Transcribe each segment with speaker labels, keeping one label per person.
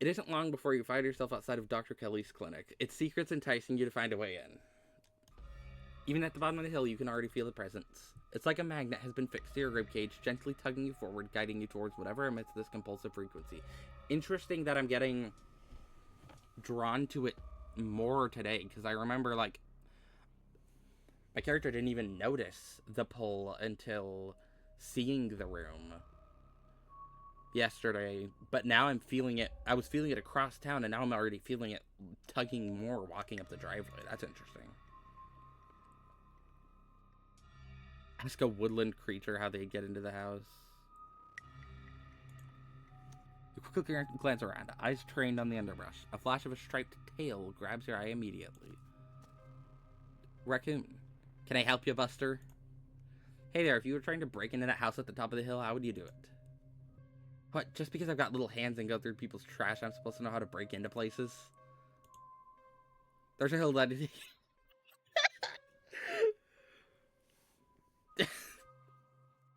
Speaker 1: It isn't long before you find yourself outside of Dr. Kelly's clinic, its secrets enticing you to find a way in. Even at the bottom of the hill, you can already feel the presence. It's like a magnet has been fixed to your ribcage, gently tugging you forward, guiding you towards whatever emits this compulsive frequency. Interesting that I'm getting drawn to it more today, because I remember, like, my character didn't even notice the pull until seeing the room yesterday, but now I'm feeling it. I was feeling it across town, and now I'm already feeling it tugging more walking up the driveway. That's interesting. Ask a woodland creature how they get into the house. You quickly glance around, eyes trained on the underbrush. A flash of a striped tail grabs your eye immediately. Raccoon. Can I help you, Buster? Hey there, if you were trying to break into that house at the top of the hill, how would you do it? What, just because I've got little hands and go through people's trash, I'm supposed to know how to break into places? There's a hill that...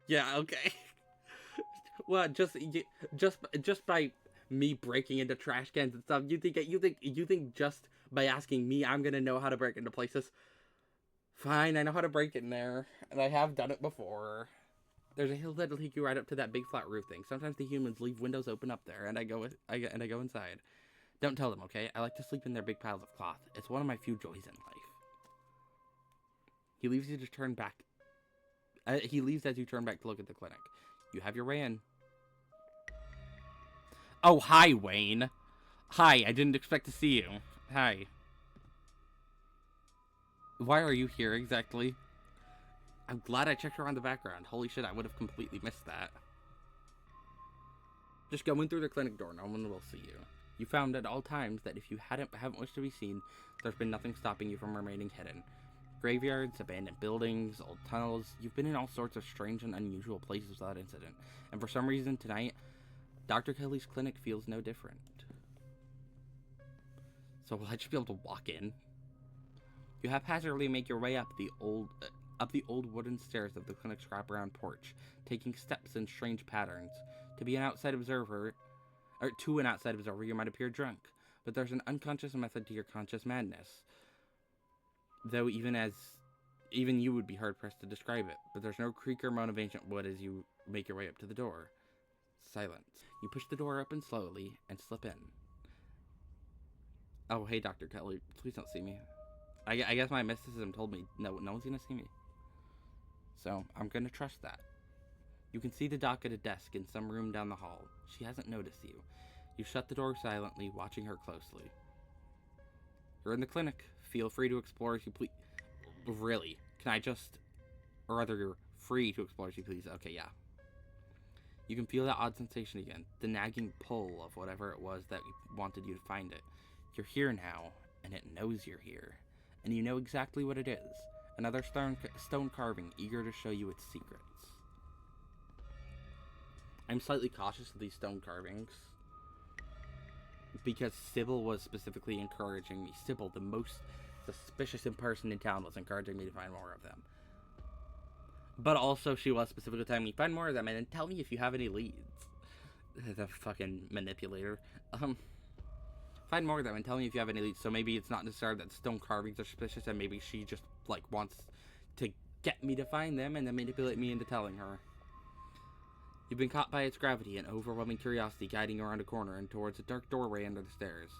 Speaker 1: Yeah, okay. Well, just by me breaking into trash cans and stuff, you think just by asking me I'm gonna know how to break into places? Fine, I know how to break in there, and I have done it before. There's a hill that'll take you right up to that big flat roof thing. Sometimes the humans leave windows open up there, and I go inside. Don't tell them, okay? I like to sleep in their big piles of cloth. It's one of my few joys in life. He leaves you to turn back. He leaves as you turn back to look at the clinic. You have your way in. Oh, hi, Wayne. Hi, I didn't expect to see you. Hi. Why are you here exactly? I'm glad I checked around the background. Holy shit, I would have completely missed that. Just go in through the clinic door. No one will see you. You found at all times that if you haven't wished to be seen, there's been nothing stopping you from remaining hidden. Graveyards, abandoned buildings, old tunnels. You've been in all sorts of strange and unusual places without incident. And for some reason tonight, Dr. Kelly's clinic feels no different. So will I just be able to walk in? You haphazardly make your way up the old wooden stairs of the clinic's wraparound porch, taking steps in strange patterns. To an outside observer, you might appear drunk, but there's an unconscious method to your conscious madness. Though even you would be hard-pressed to describe it, but there's no creak or moan of ancient wood as you make your way up to the door. Silence. You push the door open slowly and slip in. Oh, hey, Dr. Kelly. Please don't see me. I guess my mysticism told me no one's gonna see me. So, I'm gonna trust that. You can see the doc at a desk in some room down the hall. She hasn't noticed you. You shut the door silently, watching her closely. You're in the clinic. Feel free to explore as you please. Really? Can I just... Or rather, you're free to explore as you please. Okay, yeah. You can feel that odd sensation again. The nagging pull of whatever it was that wanted you to find it. You're here now, and it knows you're here. And you know exactly what it is. Another stone carving, eager to show you its secrets. I'm slightly cautious of these stone carvings, because Sybil was specifically encouraging me. Sybil, the most suspicious person in town, was encouraging me to find more of them. But also, she was specifically telling me, find more of them, and then tell me if you have any leads. The fucking manipulator. Find more of them and tell me if you have any leads. So maybe it's not necessarily that stone carvings are suspicious, and maybe she just, like, wants to get me to find them and then manipulate me into telling her. You've been caught by its gravity and overwhelming curiosity guiding you around a corner and towards a dark doorway under the stairs.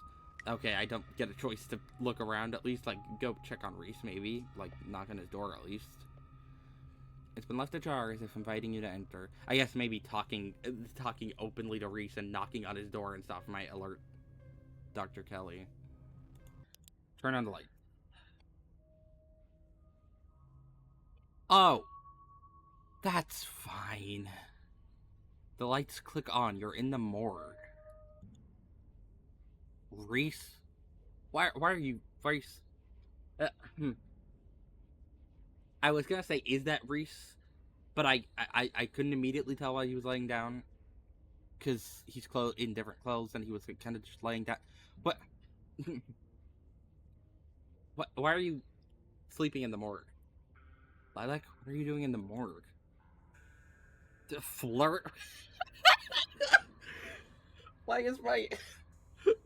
Speaker 1: Okay, I don't get a choice to look around, at least, like, go check on Reese, maybe. Like, knock on his door, at least. It's been left ajar as if inviting you to enter. I guess maybe talking openly to Reese and knocking on his door and stuff might alert Dr. Kelly. Turn on the light. Oh! That's fine. The lights click on. You're in the morgue. Reese? Why are you... Reese? I was gonna say, is that Reese? But I couldn't immediately tell why he was laying down. Because he's in different clothes and he was kind of just laying down. What? Why are you sleeping in the morgue? Lilac, what are you doing in the morgue? To flirt? Why is my...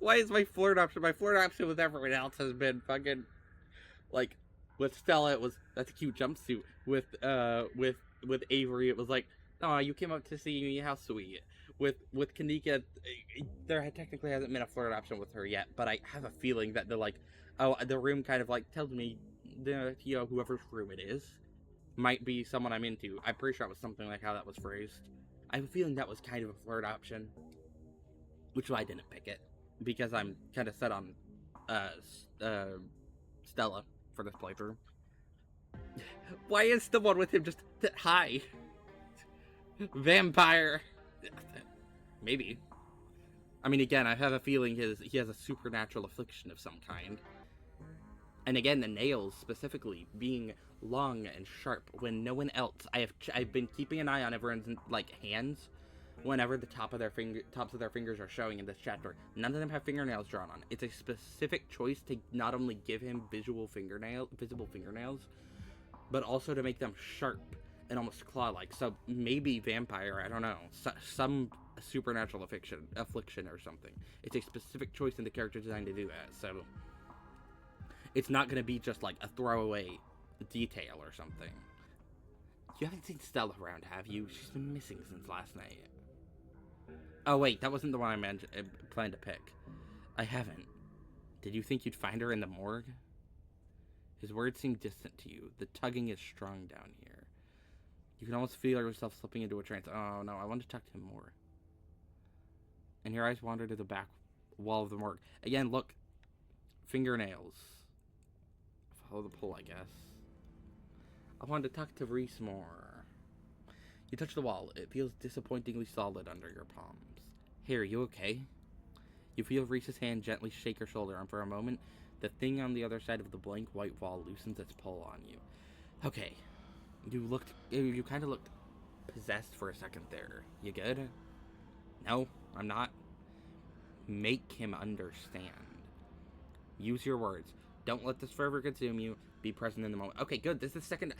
Speaker 1: Why is my flirt option? My flirt option with everyone else has been fucking like with Stella. It was that's a cute jumpsuit. With Avery, it was like, oh, you came up to see me. How sweet. With Kanika, there technically hasn't been a flirt option with her yet, but I have a feeling that the room kind of like tells me whoever's room it is might be someone I'm into. I'm pretty sure it was something like how that was phrased. I have a feeling that was kind of a flirt option, which is why I didn't pick it because I'm kind of set on uh, Stella for this playthrough. Why is the one with him just hi? Vampire. Maybe. I mean, again, I have a feeling he has a supernatural affliction of some kind. And again, the nails specifically being long and sharp when no one else. I've been keeping an eye on everyone's like hands. Whenever the tops of their fingers are showing in this chapter, none of them have fingernails drawn on. It's a specific choice to not only give him visible fingernails, but also to make them sharp and almost claw-like. So maybe vampire, I don't know, some supernatural affliction or something. It's a specific choice in the character design to do that. So it's not going to be just like a throwaway detail or something. You haven't seen Stella around, have you? She's been missing since last night. Oh wait, that wasn't the one I planned to pick. I haven't. Did you think you'd find her in the morgue? His words seem distant to you. The tugging is strong down here. You can almost feel yourself slipping into a trance. Oh no, I want to talk to him more. And your eyes wander to the back wall of the morgue. Again, look. Fingernails. Follow the pull, I guess. I wanted to talk to Reese more. You touch the wall. It feels disappointingly solid under your palms. Hey, are you okay? You feel Reese's hand gently shake your shoulder, and for a moment, the thing on the other side of the blank white wall loosens its pull on you. Okay. You kind of looked possessed for a second there. You good? No, I'm not. Make him understand. Use your words. Don't let this forever consume you. Be present in the moment. Okay, good. This is the second...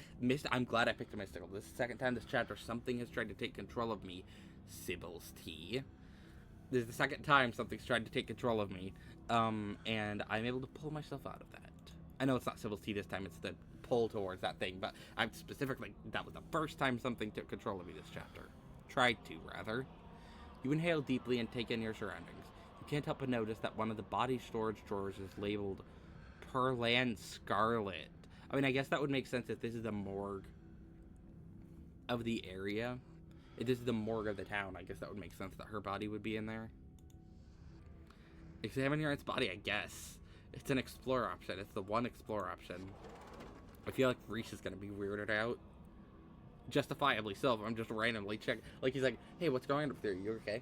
Speaker 1: I'm glad I picked a mystical. This is the second time this chapter something has tried to take control of me. Sybil's tea. This is the second time something's tried to take control of me. And I'm able to pull myself out of that. I know it's not Sybil's tea this time. It's the pull towards that thing. But I'm specifically... That was the first time something took control of me this chapter. Tried to, rather. You inhale deeply and take in your surroundings. You can't help but notice that one of the body storage drawers is labeled Perlan Scarlet. I mean, I guess that would make sense if this is the morgue of the area. If this is the morgue of the town, I guess that would make sense that her body would be in there. Examine your aunt's body, I guess. It's an explore option. It's the one explore option. I feel like Reese is going to be weirded out. Justifiably so, if I'm just randomly checking. Like, he's like, hey, what's going on up there? You okay?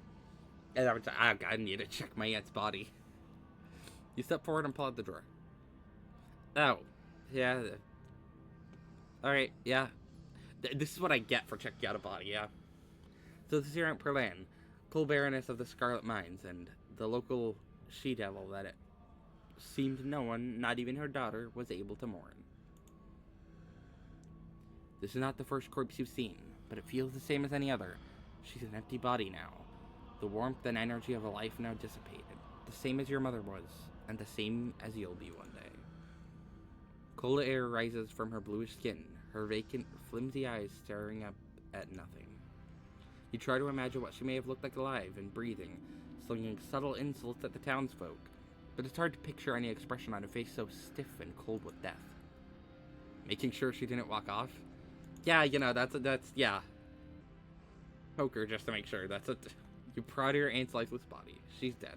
Speaker 1: And I was like, oh, God, I need to check my aunt's body. You step forward and pull out the drawer. Oh, yeah. Alright, yeah. This is what I get for checking out a body, yeah. So this is your Aunt Perlan, cool baroness of the Scarlet Mines, and the local she-devil that it seemed no one, not even her daughter, was able to mourn. This is not the first corpse you've seen, but it feels the same as any other. She's an empty body now. The warmth and energy of a life now dissipated. The same as your mother was, and the same as you'll be one day. Cold air rises from her bluish skin, her vacant, flimsy eyes staring up at nothing. You try to imagine what she may have looked like alive and breathing, slinging subtle insults at the townsfolk, but it's hard to picture any expression on a face so stiff and cold with death. Making sure she didn't walk off? Yeah, you know, that's yeah. Poker just to make sure, that's it. You prod your aunt's lifeless body. She's dead.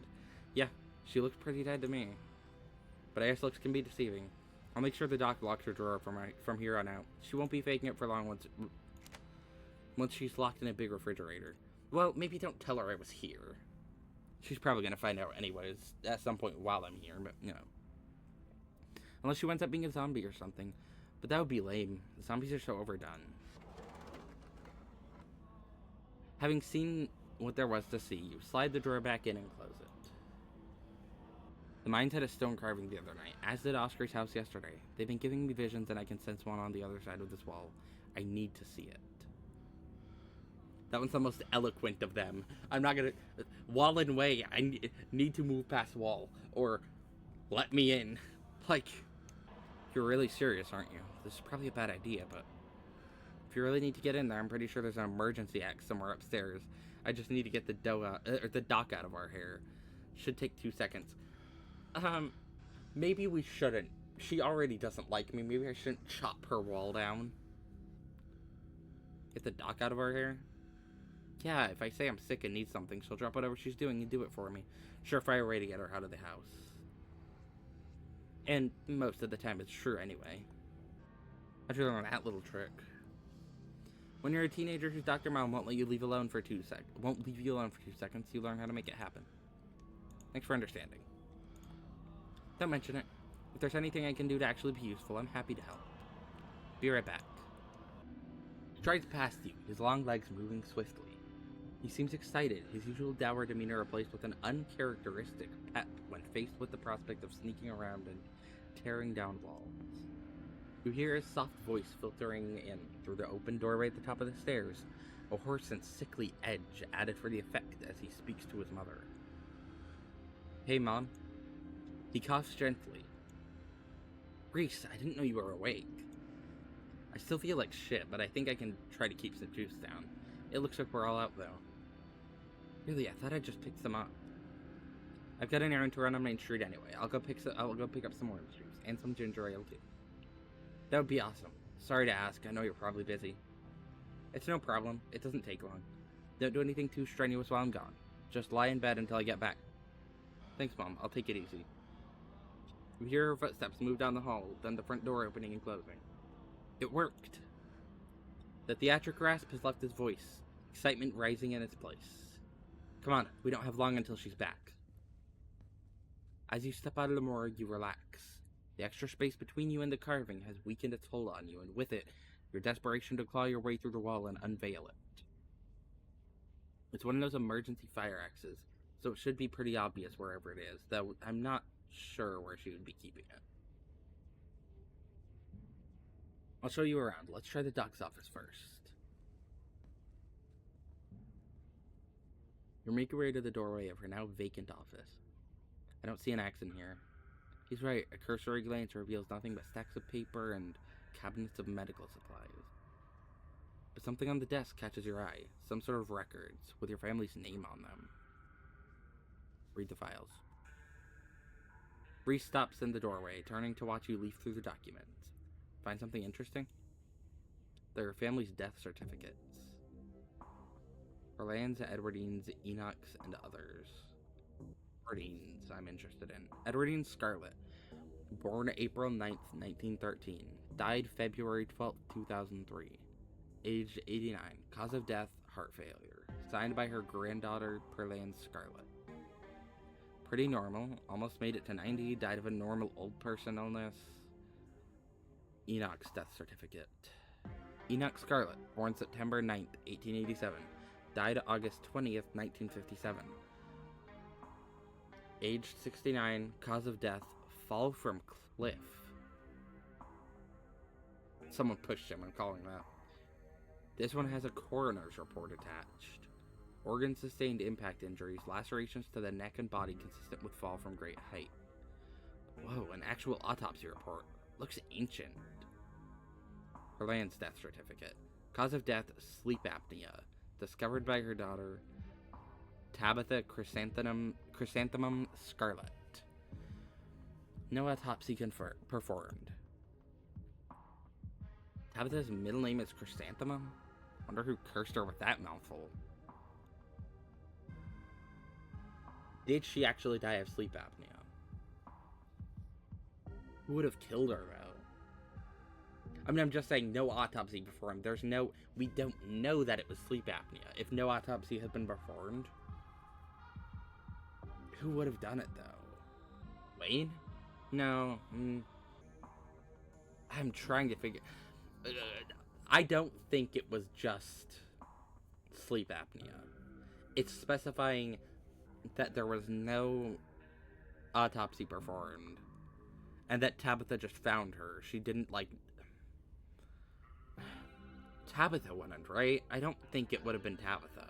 Speaker 1: Yeah, she looks pretty dead to me. But I guess looks can be deceiving. I'll make sure the doc locks her drawer from here on out. She won't be faking it for long once she's locked in a big refrigerator. Well, maybe don't tell her I was here. She's probably going to find out anyways at some point while I'm here, but, you know. Unless she ends up being a zombie or something. But that would be lame. The zombies are so overdone. Having seen what there was to see, you slide the drawer back in and close it. The mines had a stone carving the other night, as did Oscar's house yesterday. They've been giving me visions and I can sense one on the other side of this wall. I need to see it. That one's the most eloquent of them. I'm not gonna... Wall in way. I need to move past wall. Or, let me in. Like, you're really serious, aren't you? This is probably a bad idea, but... If you really need to get in there, I'm pretty sure there's an emergency exit somewhere upstairs. I just need to get the dock out of our hair. Should take 2 seconds. Maybe we shouldn't. She already doesn't like me. Maybe I shouldn't chop her wall down. Get the dock out of our hair? Yeah, if I say I'm sick and need something, she'll drop whatever she's doing and do it for me. Surefire way to get her out of the house. And most of the time it's true anyway. How'd you learn that little trick? When you're a teenager whose doctor mom won't let you leave you alone for 2 seconds, you learn how to make it happen. Thanks for understanding. Don't mention it. If there's anything I can do to actually be useful, I'm happy to help. Be right back. He strides past you, his long legs moving swiftly. He seems excited, his usual dour demeanor replaced with an uncharacteristic pep when faced with the prospect of sneaking around and tearing down walls. You hear his soft voice filtering in through the open doorway at the top of the stairs, a hoarse and sickly edge added for the effect as he speaks to his mother. Hey, Mom. He coughs gently. Reese, I didn't know you were awake. I still feel like shit, but I think I can try to keep some juice down. It looks like we're all out, though. Really, I thought I just picked some up. I've got an errand to run on Main Street anyway. I'll go pick up some orange juice and some ginger ale too. That would be awesome. Sorry to ask. I know you're probably busy. It's no problem. It doesn't take long. Don't do anything too strenuous while I'm gone. Just lie in bed until I get back. Thanks, Mom. I'll take it easy. You hear her footsteps move down the hall, then the front door opening and closing. It worked. The theatric rasp has left his voice, excitement rising in its place. Come on, we don't have long until she's back. As you step out of the morgue, you relax. The extra space between you and the carving has weakened its hold on you, and with it, your desperation to claw your way through the wall and unveil it. It's one of those emergency fire axes, so it should be pretty obvious wherever it is, though I'm not sure where she would be keeping it. I'll show you around. Let's try the doc's office first. You make your way to the doorway of her now vacant office. I don't see an axe in here. He's right, a cursory glance reveals nothing but stacks of paper and cabinets of medical supplies. But something on the desk catches your eye, some sort of records, with your family's name on them. Read the files. Reese stops in the doorway, turning to watch you leaf through the documents. Find something interesting? Their family's death certificates. Orleans, Edwardines, Enochs, and others. Edwardines, I'm interested in. Edwardine Scarlet. Born April 9th, 1913. Died February 12th, 2003. Age 89. Cause of death, heart failure. Signed by her granddaughter, Perlane Scarlet. Pretty normal. Almost made it to 90. Died of a normal old person illness. Enoch's death certificate. Enoch Scarlet. Born September 9th, 1887. Died August 20th, 1957. Aged 69. Cause of death, fall from cliff. Someone pushed him, I'm calling that. This one has a coroner's report attached. Organ sustained impact injuries, lacerations to the neck and body consistent with fall from great height. Whoa, an actual autopsy report. Looks ancient. Perlane's death certificate. Cause of death, sleep apnea. Discovered by her daughter, Tabitha Chrysanthemum Scarlet. No autopsy performed. Tabitha's middle name is Chrysanthemum? Wonder who cursed her with that mouthful. Did she actually die of sleep apnea? Who would have killed her, though? I mean, I'm just saying, no autopsy performed. We don't know that it was sleep apnea. If no autopsy had been performed, who would have done it, though? Wayne? No. I'm trying to figure... I don't think it was just sleep apnea. It's specifying that there was no autopsy performed. And that Tabitha just found her. She didn't, like... Tabitha wouldn't, right? I don't think it would have been Tabitha.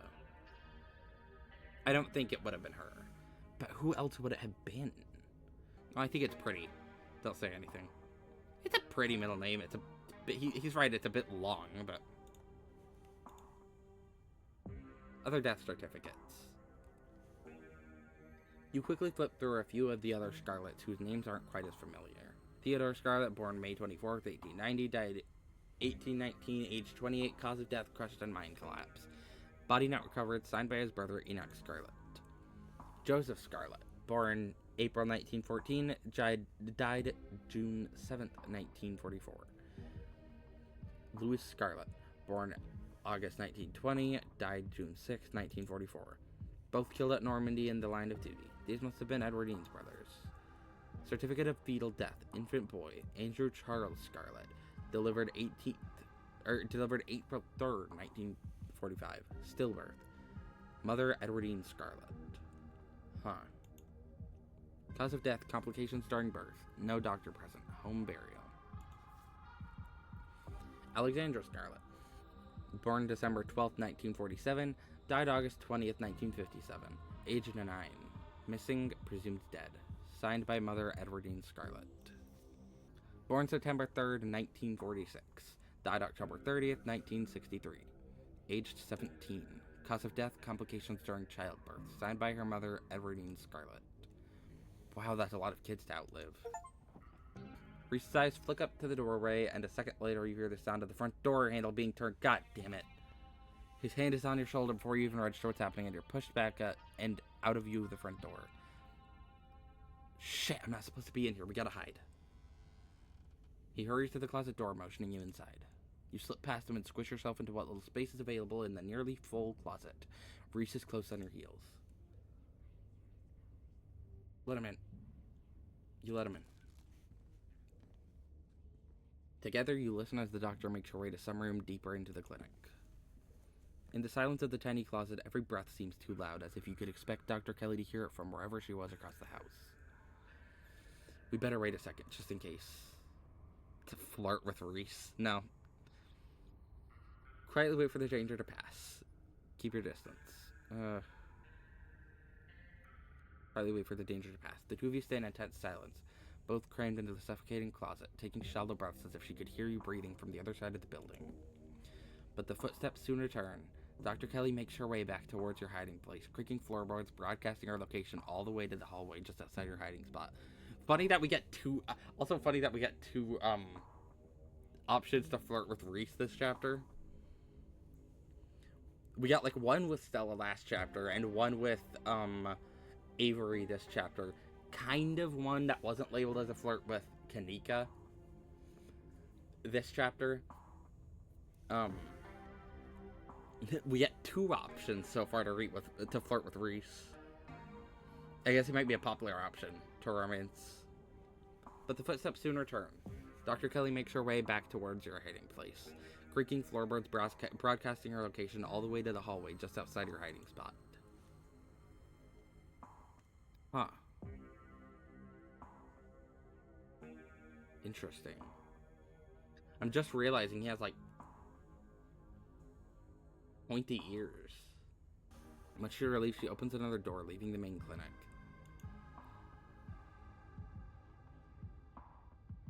Speaker 1: I don't think it would have been her. But who else would it have been? Oh, I think it's pretty. Don't say anything. It's a pretty middle name. It's a bit, he's right, it's a bit long, but... Other death certificates. You quickly flip through a few of the other Scarlets whose names aren't quite as familiar. Theodore Scarlet, born May 24th, 1890, died 1819, age 28, cause of death, crushed on mine collapse. Body not recovered, signed by his brother Enoch Scarlet. Joseph Scarlet, born April 1914, died June 7th, 1944. Louis Scarlet, born August 1920, died June 6, 1944. Both killed at Normandy in the line of duty. These must have been Edwardine's brothers. Certificate of fetal death, infant boy, Andrew Charles Scarlet, delivered April 3rd, 1945. Stillbirth. Mother Edwardine Scarlet. Huh. Cause of death, complications during birth. No doctor present. Home burial. Alexandra Scarlet. Born December 12th, 1947. Died August 20th, 1957. Aged 9. Missing, presumed dead. Signed by Mother Edwardine Scarlet. Born September 3rd, 1946. Died October 30th, 1963. Aged 17. Cause of death, complications during childbirth. Signed by her mother, Edwardine Scarlet. Wow, that's a lot of kids to outlive. Reese's eyes flick up to the doorway, and a second later you hear the sound of the front door handle being turned. God damn it. His hand is on your shoulder before you even register what's happening, and you're pushed back and out of view of the front door. Shit, I'm not supposed to be in here. We gotta hide. He hurries to the closet door, motioning you inside. You slip past him and squish yourself into what little space is available in the nearly full closet. Reese is close on your heels. Let him in. You let him in. Together, you listen as the doctor makes her way to some room deeper into the clinic. In the silence of the tiny closet, every breath seems too loud, as if you could expect Dr. Kelly to hear it from wherever she was across the house. We better wait a second, just in case. To flirt with Reese? No. Quietly wait for the danger to pass. Keep your distance. Quietly wait for the danger to pass. The two of you stay in intense silence, both crammed into the suffocating closet, taking shallow breaths as if she could hear you breathing from the other side of the building. But the footsteps soon return. Dr. Kelly makes her way back towards your hiding place, creaking floorboards, broadcasting her location all the way to the hallway just outside your hiding spot. Funny that we get two... Also funny that we get two, options to flirt with Reese this chapter. We got, like, one with Stella last chapter, and one with, Avery this chapter. Kind of one that wasn't labeled as a flirt with Kanika this chapter. We get two options so far to flirt with Reese. I guess it might be a popular option to romance. But the footsteps soon return. Dr. Kelly makes her way back towards your hiding place, creaking floorboards, broadcasting her location all the way to the hallway just outside your hiding spot. Huh. Interesting. I'm just realizing he has, like, pointy ears. Much to your relief, she opens another door, leaving the main clinic.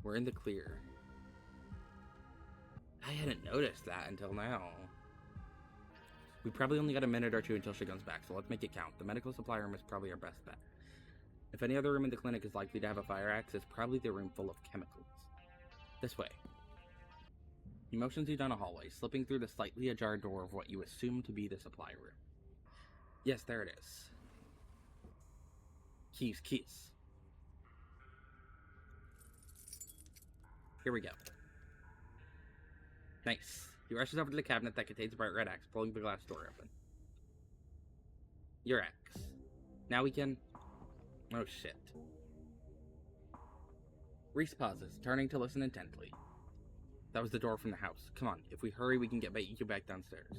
Speaker 1: We're in the clear. I hadn't noticed that until now. We probably only got a minute or two until she comes back, so let's make it count. The medical supply room is probably our best bet. If any other room in the clinic is likely to have a fire axe, it's probably the room full of chemicals. This way. He motions you down a hallway, slipping through the slightly ajar door of what you assume to be the supply room. Yes, there it is. Keys. Here we go. Nice. He rushes over to the cabinet that contains a bright red axe, pulling the glass door open. Your axe. Now we can... Oh, shit. Reese pauses, turning to listen intently. That was the door from the house. Come on, if we hurry, we can get you back downstairs.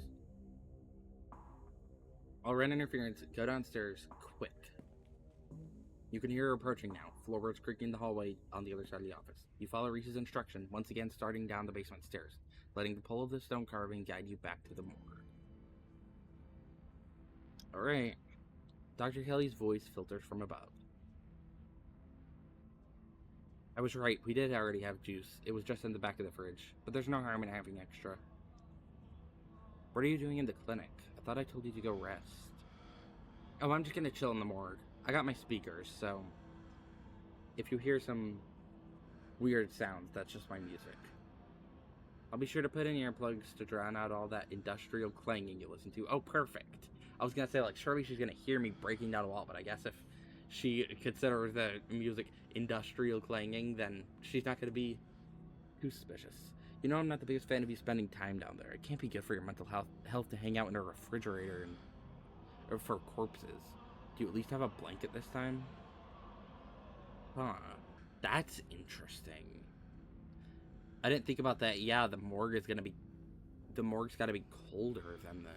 Speaker 1: I'll run interference. Go downstairs, quick. You can hear her approaching now, floorboards creaking in the hallway on the other side of the office. You follow Reese's instruction, once again starting down the basement stairs. letting the pull of the stone carving guide you back to the morgue. Alright. Dr. Kelly's voice filters from above. I was right, we did already have juice. It was just in the back of the fridge, but there's no harm in having extra. What are you doing in the clinic? I thought I told you to go rest. Oh, I'm just gonna chill in the morgue. I got my speakers, so if you hear some weird sounds, that's just my music. I'll be sure to put in earplugs to drown out all that industrial clanging you listen to. Oh, perfect. I was gonna say, like, surely she's gonna hear me breaking down a wall, but I guess if she considers the music industrial clanging, then she's not gonna be too suspicious. You know, I'm not the biggest fan of you spending time down there. It can't be good for your mental health to hang out in a refrigerator or for corpses. Do you at least have a blanket this time? Huh. That's interesting. I didn't think about that. Yeah, the morgue's gotta be colder than the...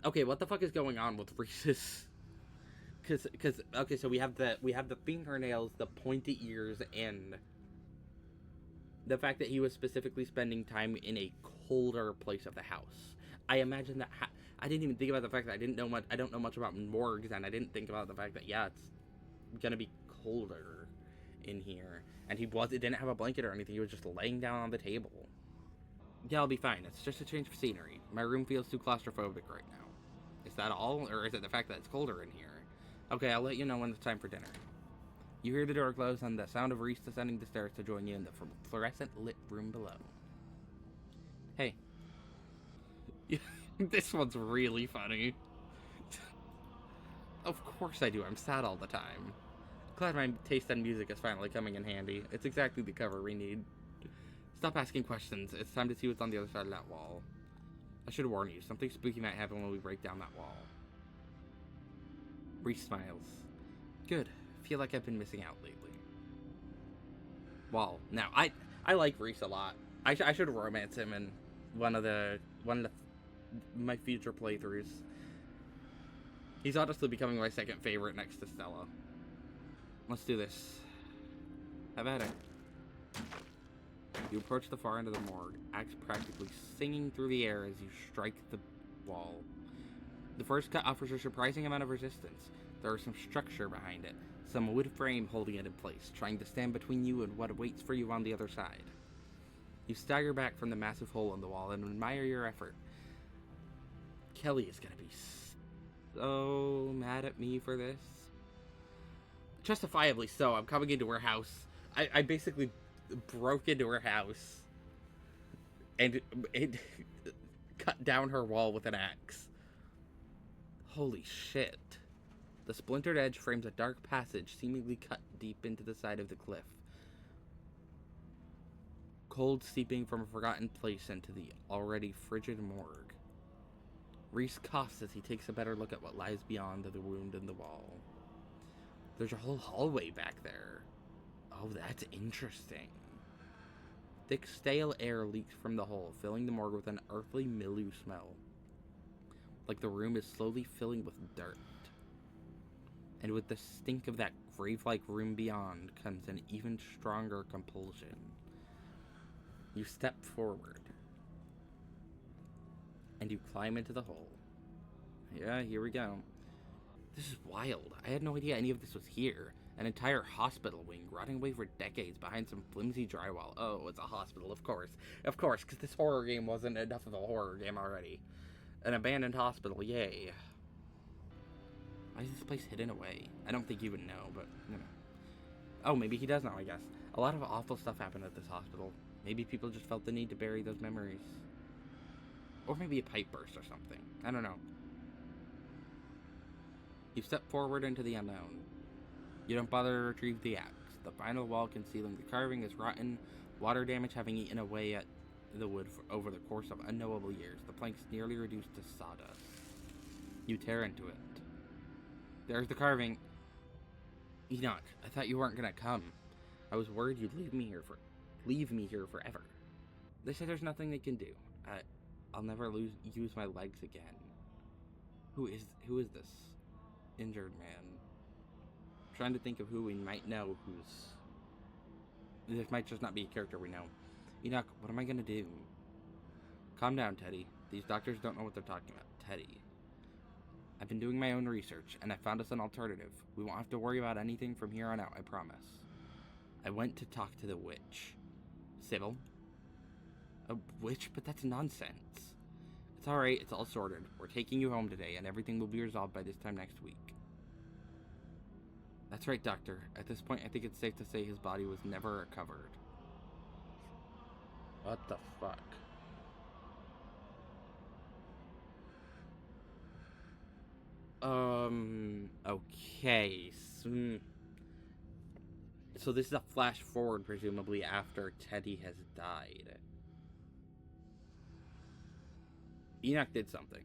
Speaker 1: Okay, what the fuck is going on with Reese's? Cause okay, so we have the fingernails, the pointy ears, and the fact that he was specifically spending time in a colder place of the house. I imagine that I didn't even think about the fact that I don't know much about morgues, and I didn't think about the fact that, yeah, it's gonna be colder in here. And it didn't have a blanket or anything. He was just laying down on the table. Yeah, I'll be fine. It's just a change of scenery. My room feels too claustrophobic right now. Is that all? Or is it the fact that it's colder in here? Okay, I'll let you know when it's time for dinner. You hear the door close and the sound of Reese descending the stairs to join you in the fluorescent lit room below. Hey. This one's really funny. Of course I do. I'm sad all the time. Glad my taste in music is finally coming in handy. It's exactly the cover we need. Stop asking questions. It's time to see what's on the other side of that wall. I should warn you. Something spooky might happen when we break down that wall. Reese smiles. Good. Feel like I've been missing out lately. Well, now I like Reese a lot. I should romance him in one of my future playthroughs. He's honestly becoming my second favorite next to Stella. Let's do this. Have at it. You approach the far end of the morgue, axe practically singing through the air as you strike the wall. The first cut offers a surprising amount of resistance. There is some structure behind it, some wood frame holding it in place, trying to stand between you and what awaits for you on the other side. You stagger back from the massive hole in the wall and admire your effort. Kelly is gonna be so mad at me for this. Justifiably so. I'm coming into her house. I basically broke into her house and it cut down her wall with an axe. Holy shit. The splintered edge frames a dark passage seemingly cut deep into the side of the cliff. Cold seeping from a forgotten place into the already frigid morgue. Reese coughs as he takes a better look at what lies beyond the wound in the wall. There's a whole hallway back there. Oh, that's interesting. Thick, stale air leaks from the hole, filling the morgue with an earthly mildew smell. Like the room is slowly filling with dirt. And with the stink of that grave-like room beyond comes an even stronger compulsion. You step forward. And you climb into the hole. Yeah, here we go. This is wild. I had no idea any of this was here. An entire hospital wing rotting away for decades behind some flimsy drywall. Oh, it's a hospital, of course. Of course, because this horror game wasn't enough of a horror game already. An abandoned hospital, yay. Why is this place hidden away? I don't think you would know, but, you know. Oh, maybe he does know, I guess. A lot of awful stuff happened at this hospital. Maybe people just felt the need to bury those memories. Or maybe a pipe burst or something. I don't know. You step forward into the unknown. You don't bother to retrieve the axe. The final wall concealing the carving is rotten, water damage having eaten away at the wood over the course of unknowable years. The planks nearly reduced to sawdust. You tear into it. There's the carving. Enoch, I thought you weren't gonna come. I was worried you'd leave me here forever. They say there's nothing they can do. I'll never use my legs again. Who is this injured man? I'm trying to think of who we might know who's... This might just not be a character we know. Enoch, what am I gonna do? Calm down, Teddy. These doctors don't know what they're talking about. Teddy. I've been doing my own research, and I found us an alternative. We won't have to worry about anything from here on out, I promise. I went to talk to the witch. Sybil? A witch? But that's nonsense. It's alright, it's all sorted. We're taking you home today, and everything will be resolved by this time next week. That's right, Doctor. At this point, I think it's safe to say his body was never recovered. What the fuck? Okay. So this is a flash forward, presumably, after Teddy has died. Enoch did something.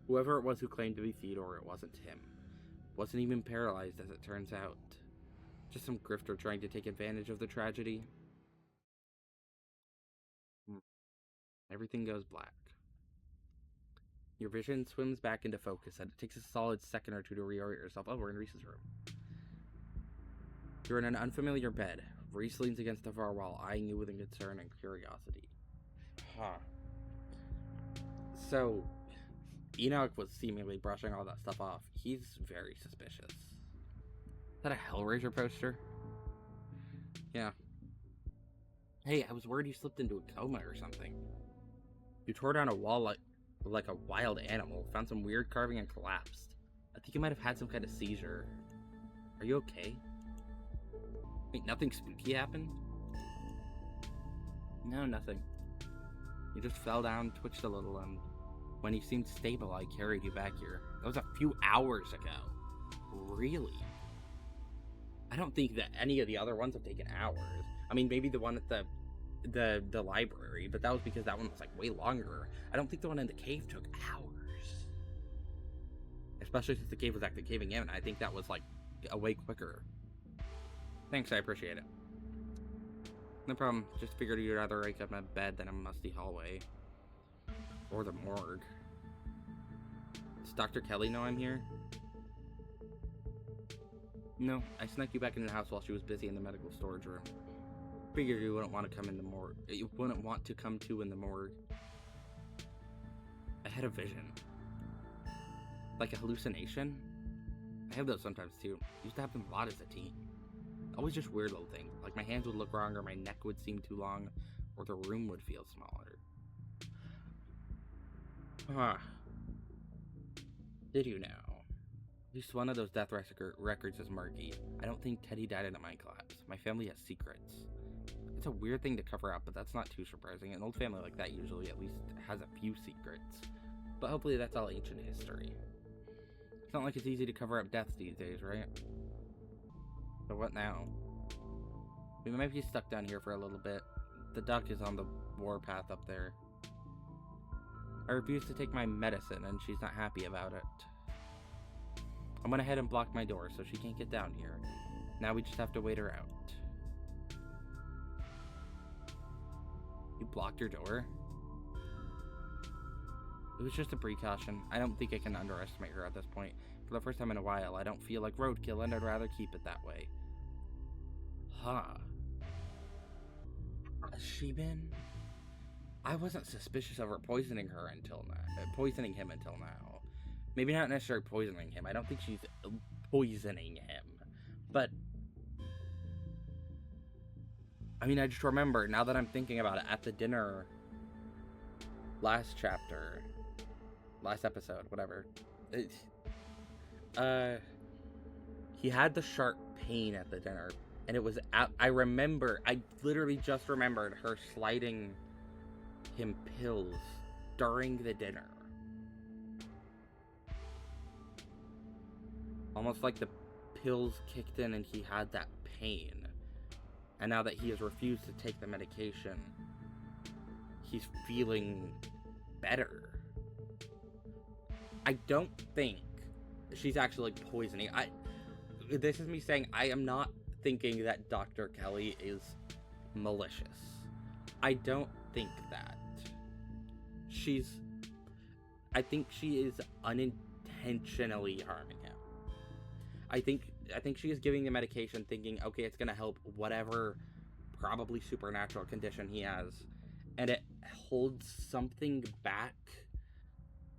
Speaker 1: Whoever it was who claimed to be Theodore, it wasn't him. Wasn't even paralyzed, as it turns out. Just some grifter trying to take advantage of the tragedy. Everything goes black. Your vision swims back into focus, and it takes a solid second or two to reorient yourself. Oh, we're in Reese's room. You're in an unfamiliar bed. Reese leans against the far wall, eyeing you with concern and curiosity. Huh. So, Enoch was seemingly brushing all that stuff off. He's very suspicious. Is that a Hellraiser poster? Yeah. Hey, I was worried you slipped into a coma or something. You tore down a wall like a wild animal, found some weird carving and collapsed. I think you might have had some kind of seizure. Are you okay? Wait, nothing spooky happened? No, nothing. You just fell down, twitched a little, and when you seemed stable, I carried you back here. That was a few hours ago. Really? I don't think that any of the other ones have taken hours. I mean, maybe the one at the library, but that was because that one was like way longer. I don't think the one in the cave took hours. Especially since the cave was actually caving in. I think that was like a way quicker. Thanks, I appreciate it. No problem. Just figured you'd rather wake up in a bed than a musty hallway. Or the morgue. Does Dr. Kelly know I'm here? No, I snuck you back into the house while she was busy in the medical storage room. Figured you wouldn't want to come in the morgue. You wouldn't want to come to in the morgue. I had a vision. Like a hallucination? I have those sometimes too. Used to happen a lot as a teen. Always just weird little things. Like my hands would look wrong, or my neck would seem too long, or the room would feel smaller. Huh. Did you know? At least one of those death records is murky. I don't think Teddy died in a mine collapse. My family has secrets. It's a weird thing to cover up, but that's not too surprising. An old family like that usually at least has a few secrets. But hopefully that's all ancient history. It's not like it's easy to cover up deaths these days, right? So what now? We might be stuck down here for a little bit. The duck is on the warpath up there. I refuse to take my medicine, and she's not happy about it. I went ahead and blocked my door, so she can't get down here. Now we just have to wait her out. You blocked your door? It was just a precaution. I don't think I can underestimate her at this point. For the first time in a while, I don't feel like roadkill, and I'd rather keep it that way. Huh. Has she been? I wasn't suspicious of her poisoning him until now. Maybe not necessarily poisoning him. I don't think she's poisoning him. But I mean, I just remember, now that I'm thinking about it, at the dinner last episode, whatever. He had the sharp pain at the dinner, and it was I literally just remembered her sliding him pills during the dinner. Almost like the pills kicked in and he had that pain. And now that he has refused to take the medication, he's feeling better. I don't think she's actually poisoning. This is me saying I am not thinking that Dr. Kelly is malicious. I don't think that. I think she is unintentionally harming him. I think she is giving the medication thinking, okay, it's gonna help whatever probably supernatural condition he has, and it holds something back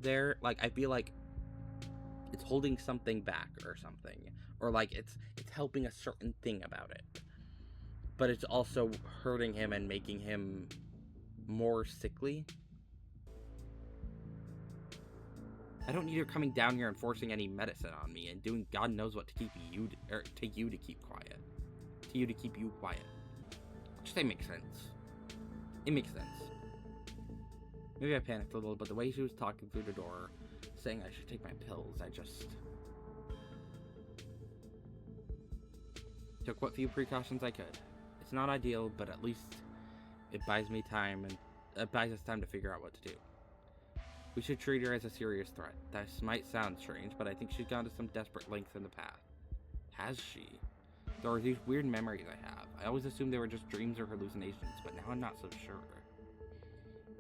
Speaker 1: there. Like, I feel like it's holding something back or something, or like it's helping a certain thing about it, but it's also hurting him and making him more sickly. I don't need her coming down here and forcing any medicine on me and doing God knows what to keep you to you to keep quiet. To you to keep you quiet. Just it makes sense. It makes sense. Maybe I panicked a little, but the way she was talking through the door, saying I should take my pills, I just took what few precautions I could. It's not ideal, but at least it buys me time, and it buys us time to figure out what to do. We should treat her as a serious threat. This might sound strange, but I think she's gone to some desperate lengths in the past. Has she? There are these weird memories I have. I always assumed they were just dreams or hallucinations, but now I'm not so sure.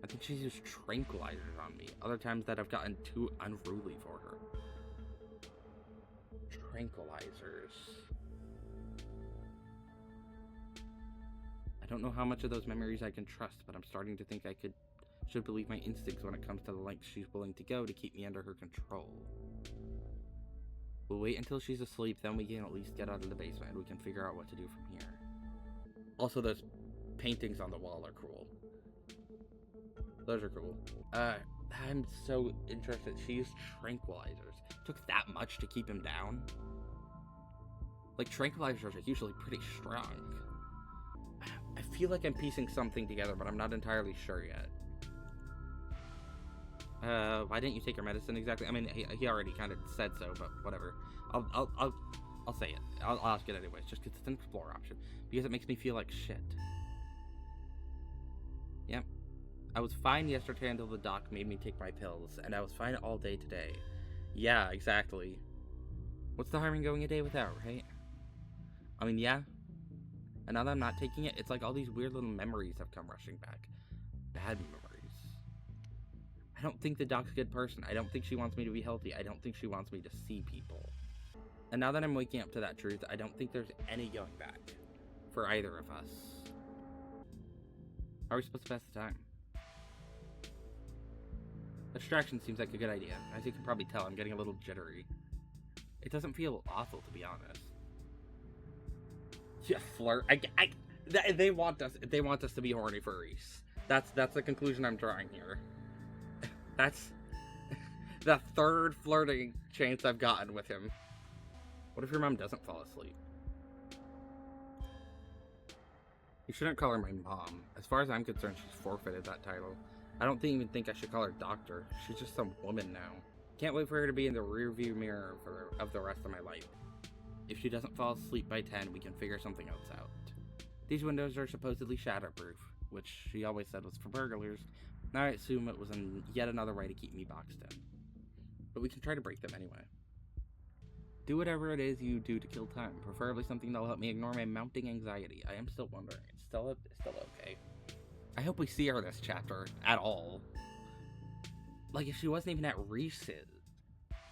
Speaker 1: I think she's used tranquilizers on me. Other times that I've gotten too unruly for her. Tranquilizers. I don't know how much of those memories I can trust, but I'm starting to think I should believe my instincts when it comes to the lengths she's willing to go to keep me under her control. We'll wait until she's asleep, then we can at least get out of the basement and we can figure out what to do from here. Also, those paintings on the wall are cool. Those are cool. I'm so interested. She used tranquilizers. It took that much to keep him down? Like, tranquilizers are usually pretty strong. I feel like I'm piecing something together, but I'm not entirely sure yet. Why didn't you take your medicine exactly? I mean, he already kind of said so, but whatever. I'll say it. I'll ask it anyways, just because it's an explore option. Because it makes me feel like shit. Yep. I was fine yesterday until the doc made me take my pills, and I was fine all day today. Yeah, exactly. What's the harm in going a day without, right? I mean, yeah. And now that I'm not taking it, it's like all these weird little memories have come rushing back. Bad memories. I don't think the doc's a good person. I don't think she wants me to be healthy. I don't think she wants me to see people. And now that I'm waking up to that truth, I don't think there's any going back. For either of us. How are we supposed to pass the time? A distraction seems like a good idea. As you can probably tell, I'm getting a little jittery. It doesn't feel awful, to be honest. Yeah, flirt. They want us to be horny for Reese. That's the conclusion I'm drawing here. That's the third flirting chance I've gotten with him. What if your mom doesn't fall asleep? You shouldn't call her my mom. As far as I'm concerned, she's forfeited that title. I don't even think I should call her doctor. She's just some woman now. Can't wait for her to be in the rearview mirror of the rest of my life. If she doesn't fall asleep by 10, we can figure something else out. These windows are supposedly shatterproof, which she always said was for burglars. Now I assume it was yet another way to keep me boxed in. But we can try to break them anyway. Do whatever it is you do to kill time, preferably something that'll help me ignore my mounting anxiety. I am still wondering, is Stella okay? I hope we see her this chapter at all. Like, if she wasn't even at Reese's,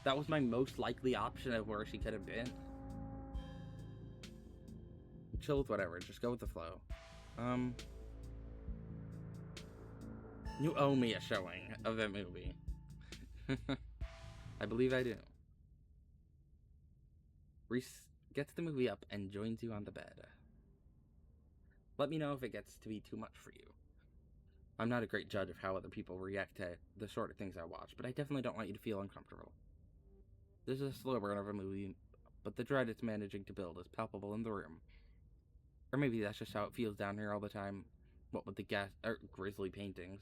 Speaker 1: that was my most likely option of where she could have been. Chill with whatever, just go with the flow. You owe me a showing of that movie. I believe I do. Reese gets the movie up and joins you on the bed. Let me know if it gets to be too much for you. I'm not a great judge of how other people react to the sort of things I watch, but I definitely don't want you to feel uncomfortable. This is a slow burn of a movie, but the dread it's managing to build is palpable in the room. Or maybe that's just how it feels down here all the time. What with the grisly paintings.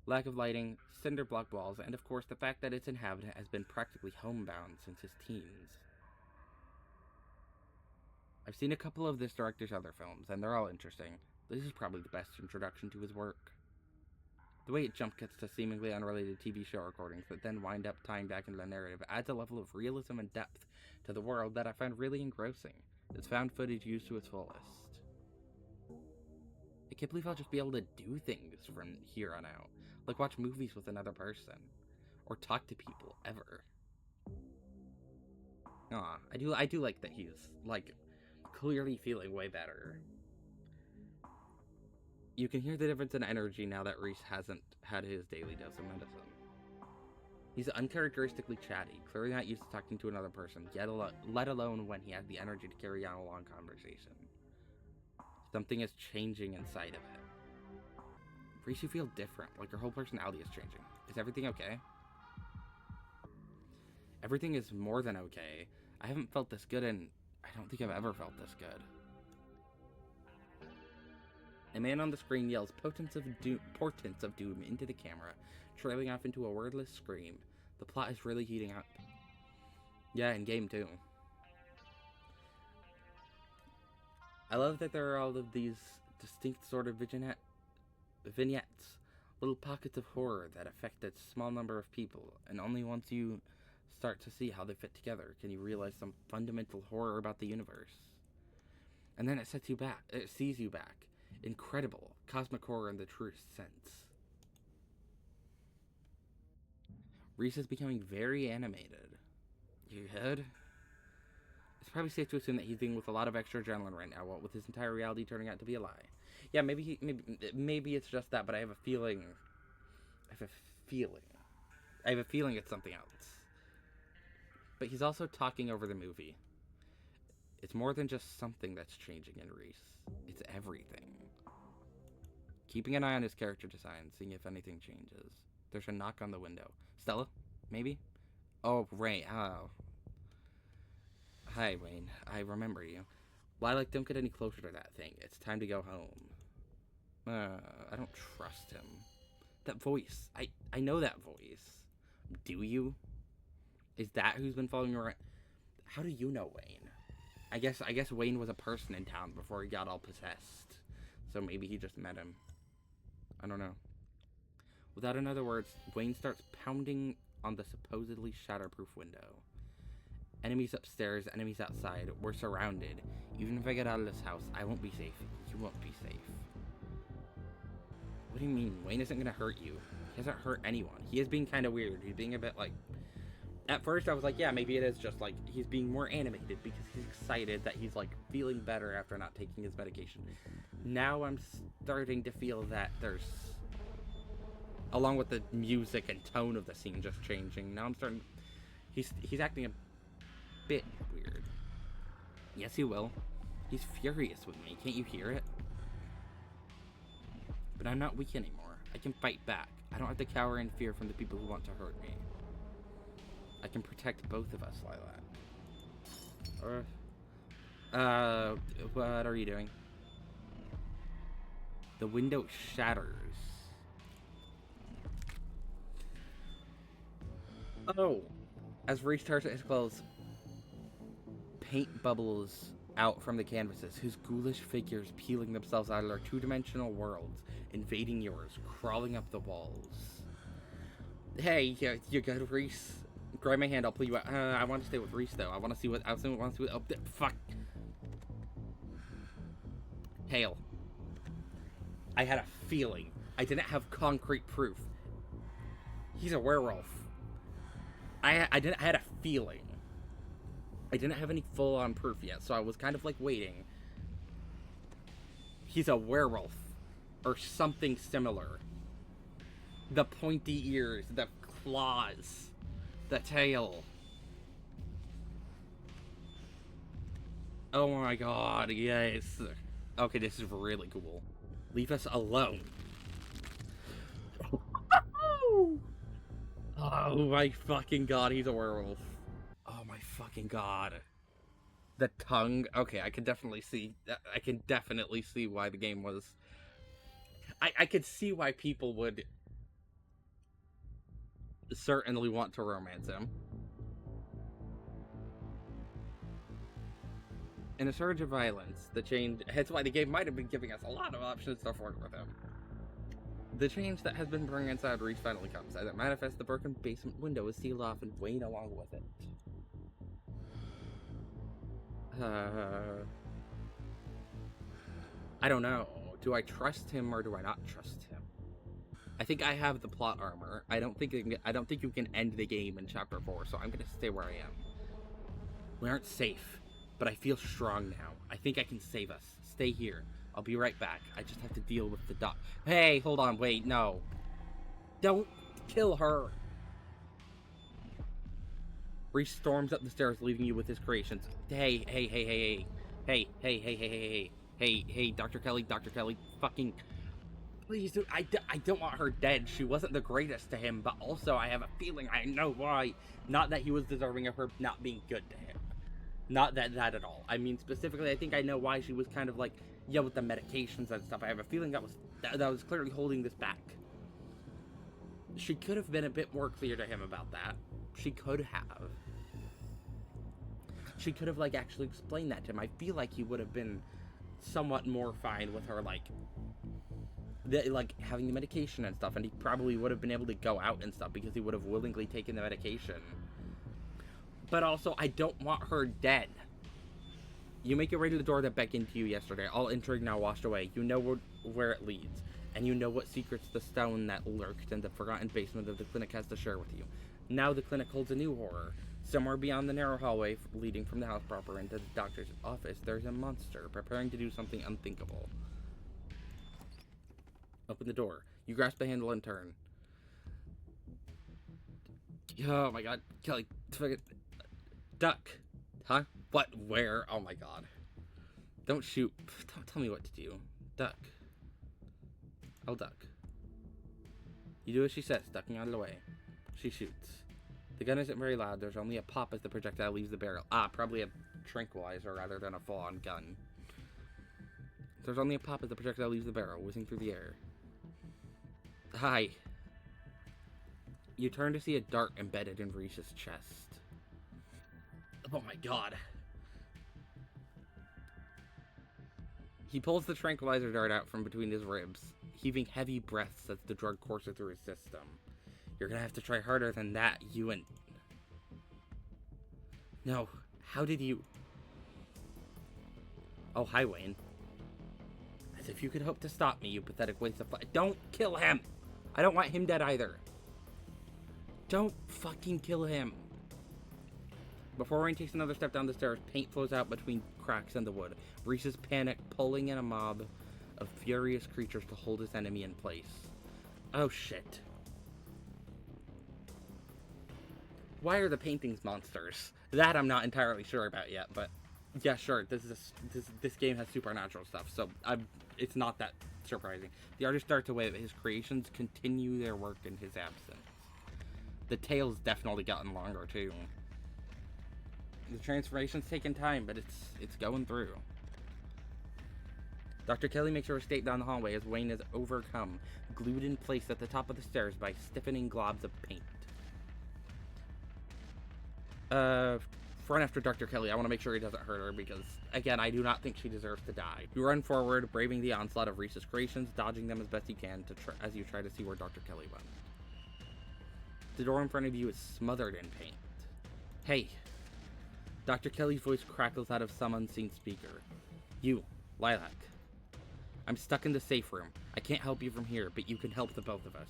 Speaker 1: Lack of lighting, cinder block walls, and of course the fact that its inhabitant has been practically homebound since his teens. I've seen a couple of this director's other films, and they're all interesting. This is probably the best introduction to his work. The way it jump cuts to seemingly unrelated TV show recordings that then wind up tying back into the narrative adds a level of realism and depth to the world that I find really engrossing. It's found footage used to its fullest. I can't believe I'll just be able to do things from here on out. Like watch movies with another person. Or talk to people, ever. Aw, I do like that he's, like, clearly feeling way better. You can hear the difference in energy now that Reese hasn't had his daily dose of medicine. He's uncharacteristically chatty, clearly not used to talking to another person, let alone when he has the energy to carry on a long conversation. Something is changing inside of him. Reese, you feel different, like your whole personality is changing. Is everything okay? Everything is more than okay. I haven't felt this good and I don't think I've ever felt this good. A man on the screen yells portents of doom into the camera, trailing off into a wordless scream. The plot is really heating up. Yeah, in game too. I love that there are all of these distinct sort of vignettes, little pockets of horror that affect a small number of people, and only once you start to see how they fit together can you realize some fundamental horror about the universe. And then it sees you back. Incredible, cosmic horror in the truest sense. Reese is becoming very animated. You good? It's probably safe to assume that he's dealing with a lot of extra adrenaline right now, with his entire reality turning out to be a lie. Yeah, maybe it's just that, but I have a feeling it's something else. But he's also talking over the movie. It's more than just something that's changing in Reese. It's everything. Keeping an eye on his character design, seeing if anything changes. There's a knock on the window. Stella? Maybe? Oh, Ray. Oh. Hi, Wayne. I remember you. Lilac, don't get any closer to that thing. It's time to go home. I don't trust him. That voice. I know that voice. Do you? Is that who's been following you around? How do you know Wayne? I guess Wayne was a person in town before he got all possessed. So maybe he just met him. I don't know. Without another word, Wayne starts pounding on the supposedly shatterproof window. Enemies upstairs, enemies outside. We're surrounded. Even if I get out of this house, I won't be safe. You won't be safe. What do you mean? Wayne isn't gonna hurt you. He hasn't hurt anyone. He is being kind of weird. He's being a bit like... At first I was like, yeah, maybe it is just like he's being more animated because he's excited that he's like feeling better after not taking his medication. Now I'm starting to feel that there's... Along with the music and tone of the scene just changing, now I'm starting... He's acting a bit weird. Yes, he will. He's furious with me. Can't you hear it? But I'm not weak anymore. I can fight back. I don't have to cower in fear from the people who want to hurt me. I can protect both of us, Lilac. What are you doing? The window shatters. Oh! As Reese tears at his clothes, paint bubbles out from the canvases, whose ghoulish figures peeling themselves out of their two-dimensional worlds, invading yours, crawling up the walls. Hey, you good, Reese? Grab my hand, I'll pull you out. I want to stay with Reese, though. I want to see what... Oh, fuck. Hail. I had a feeling. I didn't have concrete proof. He's a werewolf. I had a feeling. I didn't have any full-on proof yet, so I was kind of like waiting. He's a werewolf. Or something similar. The pointy ears, the claws, the tail. Oh my god, yes. Okay, this is really cool. Leave us alone. Oh my fucking god, he's a werewolf. Oh my fucking god. The tongue. Okay, I can definitely see why the game was... I could see why people would certainly want to romance him. In a surge of violence, hence why the game might have been giving us a lot of options to work with him. The change that has been brewing inside Reese finally comes. As it manifests, the broken basement window is sealed off and Wayne along with it. I don't know. Do I trust him or do I not trust him? I think I have the plot armor. I don't think you can end the game in chapter 4, so I'm gonna stay where I am. We aren't safe, but I feel strong now. I think I can save us. Stay here. I'll be right back. I just have to deal with the doc. Hey, hold on, wait, no. Don't kill her. Reese storms up the stairs, leaving you with his creations. Hey, Dr. Kelly, fucking... Please, dude, I don't want her dead. She wasn't the greatest to him, but also I have a feeling I know why. Not that he was deserving of her not being good to him. Not that at all. I mean, specifically, I think I know why she was kind of like, yeah, with the medications and stuff. I have a feeling that was clearly holding this back. She could have been a bit more clear to him about that. She could have. She could have, like, actually explained that to him. I feel like he would have been somewhat more fine with her, like having the medication and stuff, and he probably would have been able to go out and stuff because he would have willingly taken the medication. But also, I don't want her dead. You make your way to the door that beckoned to you yesterday. All intrigue now washed away. You know where it leads, and you know what secrets the stone that lurked in the forgotten basement of the clinic has to share with you. Now the clinic holds a new horror. Somewhere beyond the narrow hallway leading from the house proper into the doctor's office, there's a monster preparing to do something unthinkable. Open the door. You grasp the handle and turn. Oh my god. Kelly, duck. Huh? What? Where? Oh my god. Don't shoot. Don't tell me what to do. Duck. I'll duck. You do as she says, ducking out of the way. She shoots. The gun isn't very loud. There's only a pop as the projectile leaves the barrel. Probably a tranquilizer rather than a full-on gun. There's only a pop as the projectile leaves the barrel, whizzing through the air. Hi. You turn to see a dart embedded in Reese's chest. Oh my god. He pulls the tranquilizer dart out from between his ribs, heaving heavy breaths as the drug courses through his system. You're gonna have to try harder than that, you and... No, how did you... Oh, hi, Wayne. As if you could hope to stop me, you pathetic waste of... Don't kill him! I don't want him dead either. Don't fucking kill him. Before Wayne takes another step down the stairs, paint flows out between cracks in the wood. Reese's panic, pulling in a mob of furious creatures to hold his enemy in place. Oh shit. Why are the paintings monsters? That I'm not entirely sure about yet, but yeah, sure. This game has supernatural stuff, so it's not that surprising. The artist starts away, but his creations continue their work in his absence. The tail's definitely gotten longer too. The transformation's taking time, but it's going through. Dr. Kelly makes her escape down the hallway as Wayne is overcome, glued in place at the top of the stairs by stiffening globs of paint. Run after Dr. Kelly. I want to make sure he doesn't hurt her because, again, I do not think she deserves to die. You run forward, braving the onslaught of Reese's creations, dodging them as best you can as you try to see where Dr. Kelly went. The door in front of you is smothered in paint. Hey. Dr. Kelly's voice crackles out of some unseen speaker. You, Lilac. I'm stuck in the safe room. I can't help you from here, but you can help the both of us.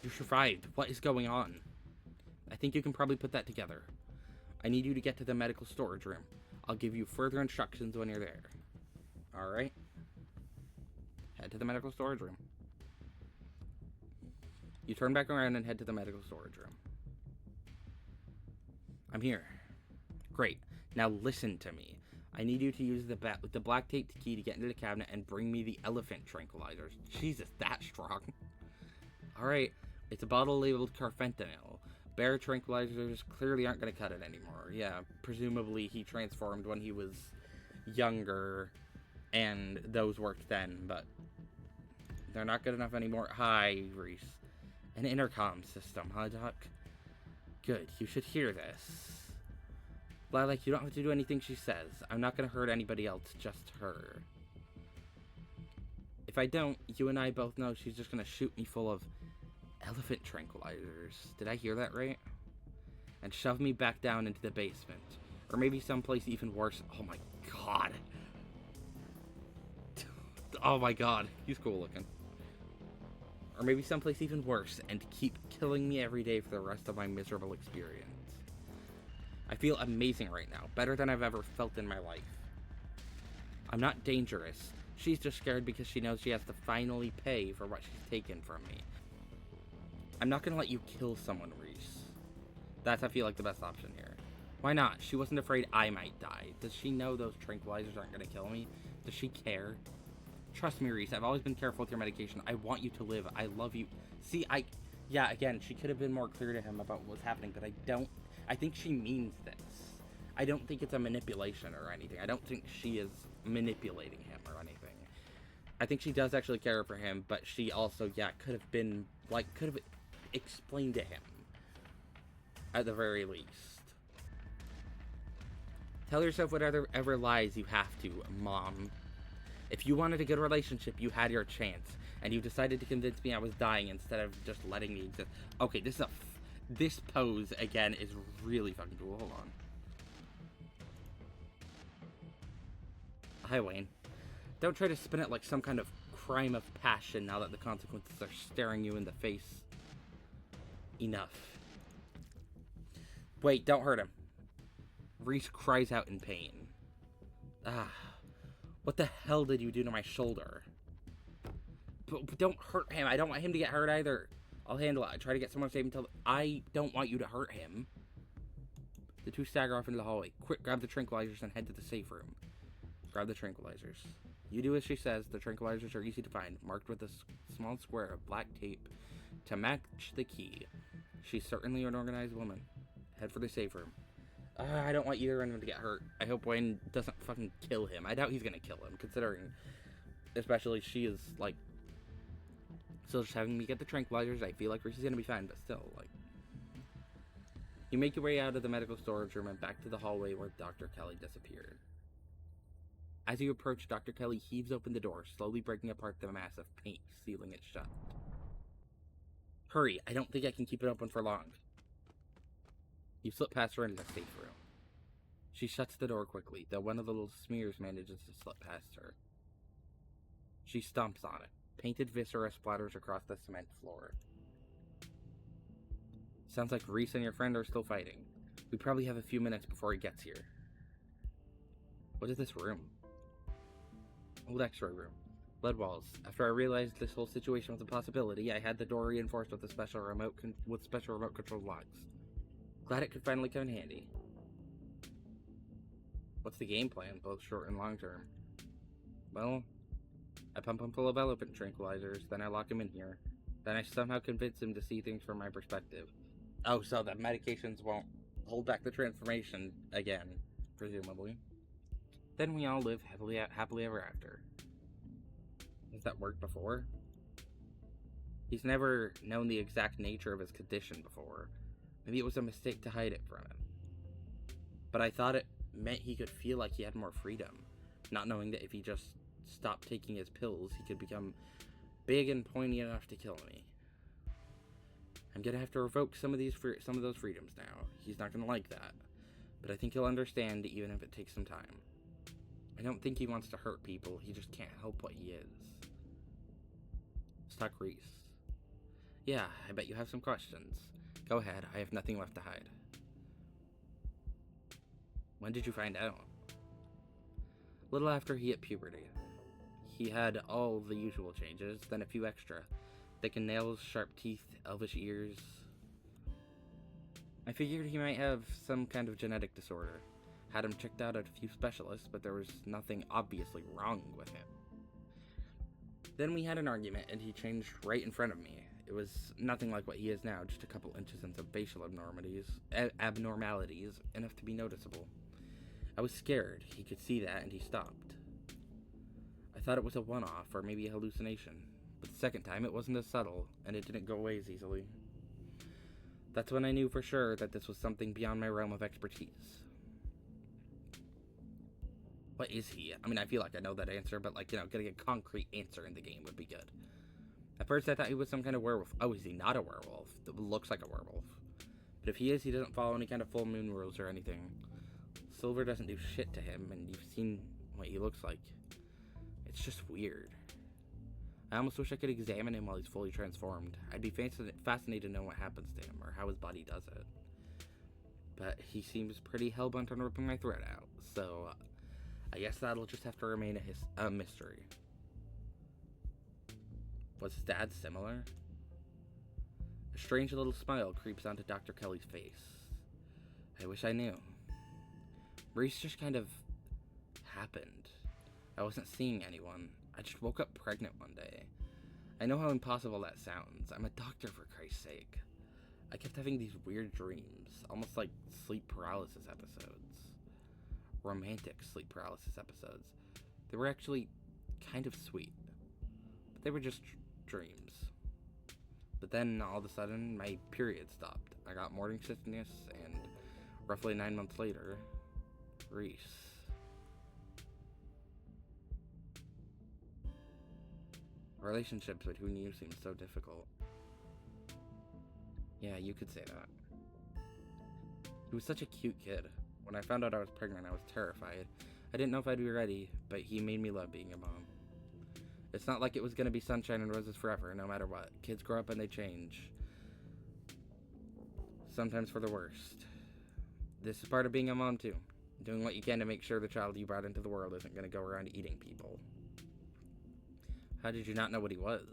Speaker 1: You survived. What is going on? I think you can probably put that together. I need you to get to the medical storage room. I'll give you further instructions when you're there. Alright. Head to the medical storage room. You turn back around and head to the medical storage room. I'm here. Great. Now listen to me. I need you to use the black taped key to get into the cabinet and bring me the elephant tranquilizers. Jesus, that strong. Alright. It's a bottle labeled carfentanil. Bear tranquilizers clearly aren't going to cut it anymore. Yeah, presumably he transformed when he was younger, and those worked then, but they're not good enough anymore. Hi, Reese. An intercom system, huh, Doc? Good, you should hear this. Lilac, you don't have to do anything she says. I'm not going to hurt anybody else, just her. If I don't, you and I both know she's just going to shoot me full of elephant tranquilizers. Did I hear that right? And shove me back down into the basement. Or maybe someplace even worse. Oh my god. Oh my god. He's cool looking. Or maybe someplace even worse and keep killing me every day for the rest of my miserable experience. I feel amazing right now. Better than I've ever felt in my life. I'm not dangerous. She's just scared because she knows she has to finally pay for what she's taken from me. I'm not gonna let you kill someone, Reese. That's, I feel like, the best option here. Why not? She wasn't afraid I might die. Does she know those tranquilizers aren't gonna kill me? Does she care? Trust me, Reese, I've always been careful with your medication. I want you to live. I love you. See, yeah, again, she could have been more clear to him about what was happening, but I think she means this. I don't think it's a manipulation or anything. I don't think she is manipulating him or anything. I think she does actually care for him, but she also, yeah, could have explained to him, at the very least. Tell yourself whatever lies you have to, Mom. If you wanted a good relationship, you had your chance, and you decided to convince me I was dying instead of just letting me exist. Okay, this pose, again, is really fucking cool. Hold on. Hi, Wayne. Don't try to spin it like some kind of crime of passion now that the consequences are staring you in the face. Enough. Wait, don't hurt him. Reese cries out in pain. What the hell did you do to my shoulder? But don't hurt him. I don't want him to get hurt either. I'll handle it. I try to get someone safe until... I don't want you to hurt him. The two stagger off into the hallway. Quick, grab the tranquilizers and head to the safe room. Grab the tranquilizers. You do as she says. The tranquilizers are easy to find, marked with a small square of black tape to match the key. She's certainly an organized woman. Head for the safe room. I don't want either of them to get hurt. I hope Wayne doesn't fucking kill him. I doubt he's gonna kill him, considering, especially she is, like, still just having me get the tranquilizers. I feel like Reese is gonna be fine, but still, like. You make your way out of the medical storage room and back to the hallway where Dr. Kelly disappeared. As you approach, Dr. Kelly heaves open the door, slowly breaking apart the mass of paint, sealing it shut. Hurry, I don't think I can keep it open for long. You slip past her into the safe room. She shuts the door quickly, though one of the little smears manages to slip past her. She stomps on it. Painted viscera splatters across the cement floor. Sounds like Reese and your friend are still fighting. We probably have a few minutes before he gets here. What is this room? Old x-ray room. Lead walls. After I realized this whole situation was a possibility, I had the door reinforced with a special remote control locks. Glad it could finally come in handy. What's the game plan, both short and long term? Well, I pump him full of elephant tranquilizers, then I lock him in here. Then I somehow convince him to see things from my perspective. Oh, so the medications won't hold back the transformation again, presumably. Then we all live happily ever after. Has that worked before? He's never known the exact nature of his condition before. Maybe it was a mistake to hide it from him. But I thought it meant he could feel like he had more freedom, not knowing that if he just stopped taking his pills, he could become big and pointy enough to kill me. I'm gonna have to revoke some of those freedoms now. He's not gonna like that, but I think he'll understand even if it takes some time. I don't think he wants to hurt people, he just can't help what he is. Stuck Reese. Yeah, I bet you have some questions. Go ahead, I have nothing left to hide. When did you find out? A little after he hit puberty. He had all the usual changes, then a few extra. Thickened nails, sharp teeth, elvish ears. I figured he might have some kind of genetic disorder. Had him checked out at a few specialists, but there was nothing obviously wrong with him. Then we had an argument, and he changed right in front of me. It was nothing like what he is now, just a couple inches into facial abnormalities, enough to be noticeable. I was scared. He could see that, and he stopped. I thought it was a one-off, or maybe a hallucination. But the second time, it wasn't as subtle, and it didn't go away as easily. That's when I knew for sure that this was something beyond my realm of expertise. What is he? I mean, I feel like I know that answer, but, getting a concrete answer in the game would be good. At first, I thought he was some kind of werewolf. Oh, is he not a werewolf? That looks like a werewolf. But if he is, he doesn't follow any kind of full moon rules or anything. Silver doesn't do shit to him, and you've seen what he looks like. It's just weird. I almost wish I could examine him while he's fully transformed. I'd be fascinated to know what happens to him, or how his body does it. But he seems pretty hellbent on ripping my throat out, so I guess that'll just have to remain a mystery. Was his dad similar? A strange little smile creeps onto Dr. Kelly's face. I wish I knew. Reese just kind of happened. I wasn't seeing anyone. I just woke up pregnant one day. I know how impossible that sounds. I'm a doctor, for Christ's sake. I kept having these weird dreams, almost like sleep paralysis episodes. Romantic sleep paralysis episodes. They were actually kind of sweet, but they were just dreams. But then, all of a sudden, my period stopped. I got morning sickness, and roughly 9 months later, Reese. Relationships between you seem so difficult. Yeah, you could say that. He was such a cute kid. When I found out I was pregnant, I was terrified. I didn't know if I'd be ready, but he made me love being a mom. It's not like it was gonna be sunshine and roses forever, no matter what. Kids grow up and they change. Sometimes for the worst. This is part of being a mom, too. Doing what you can to make sure the child you brought into the world isn't gonna go around eating people. How did you not know what he was?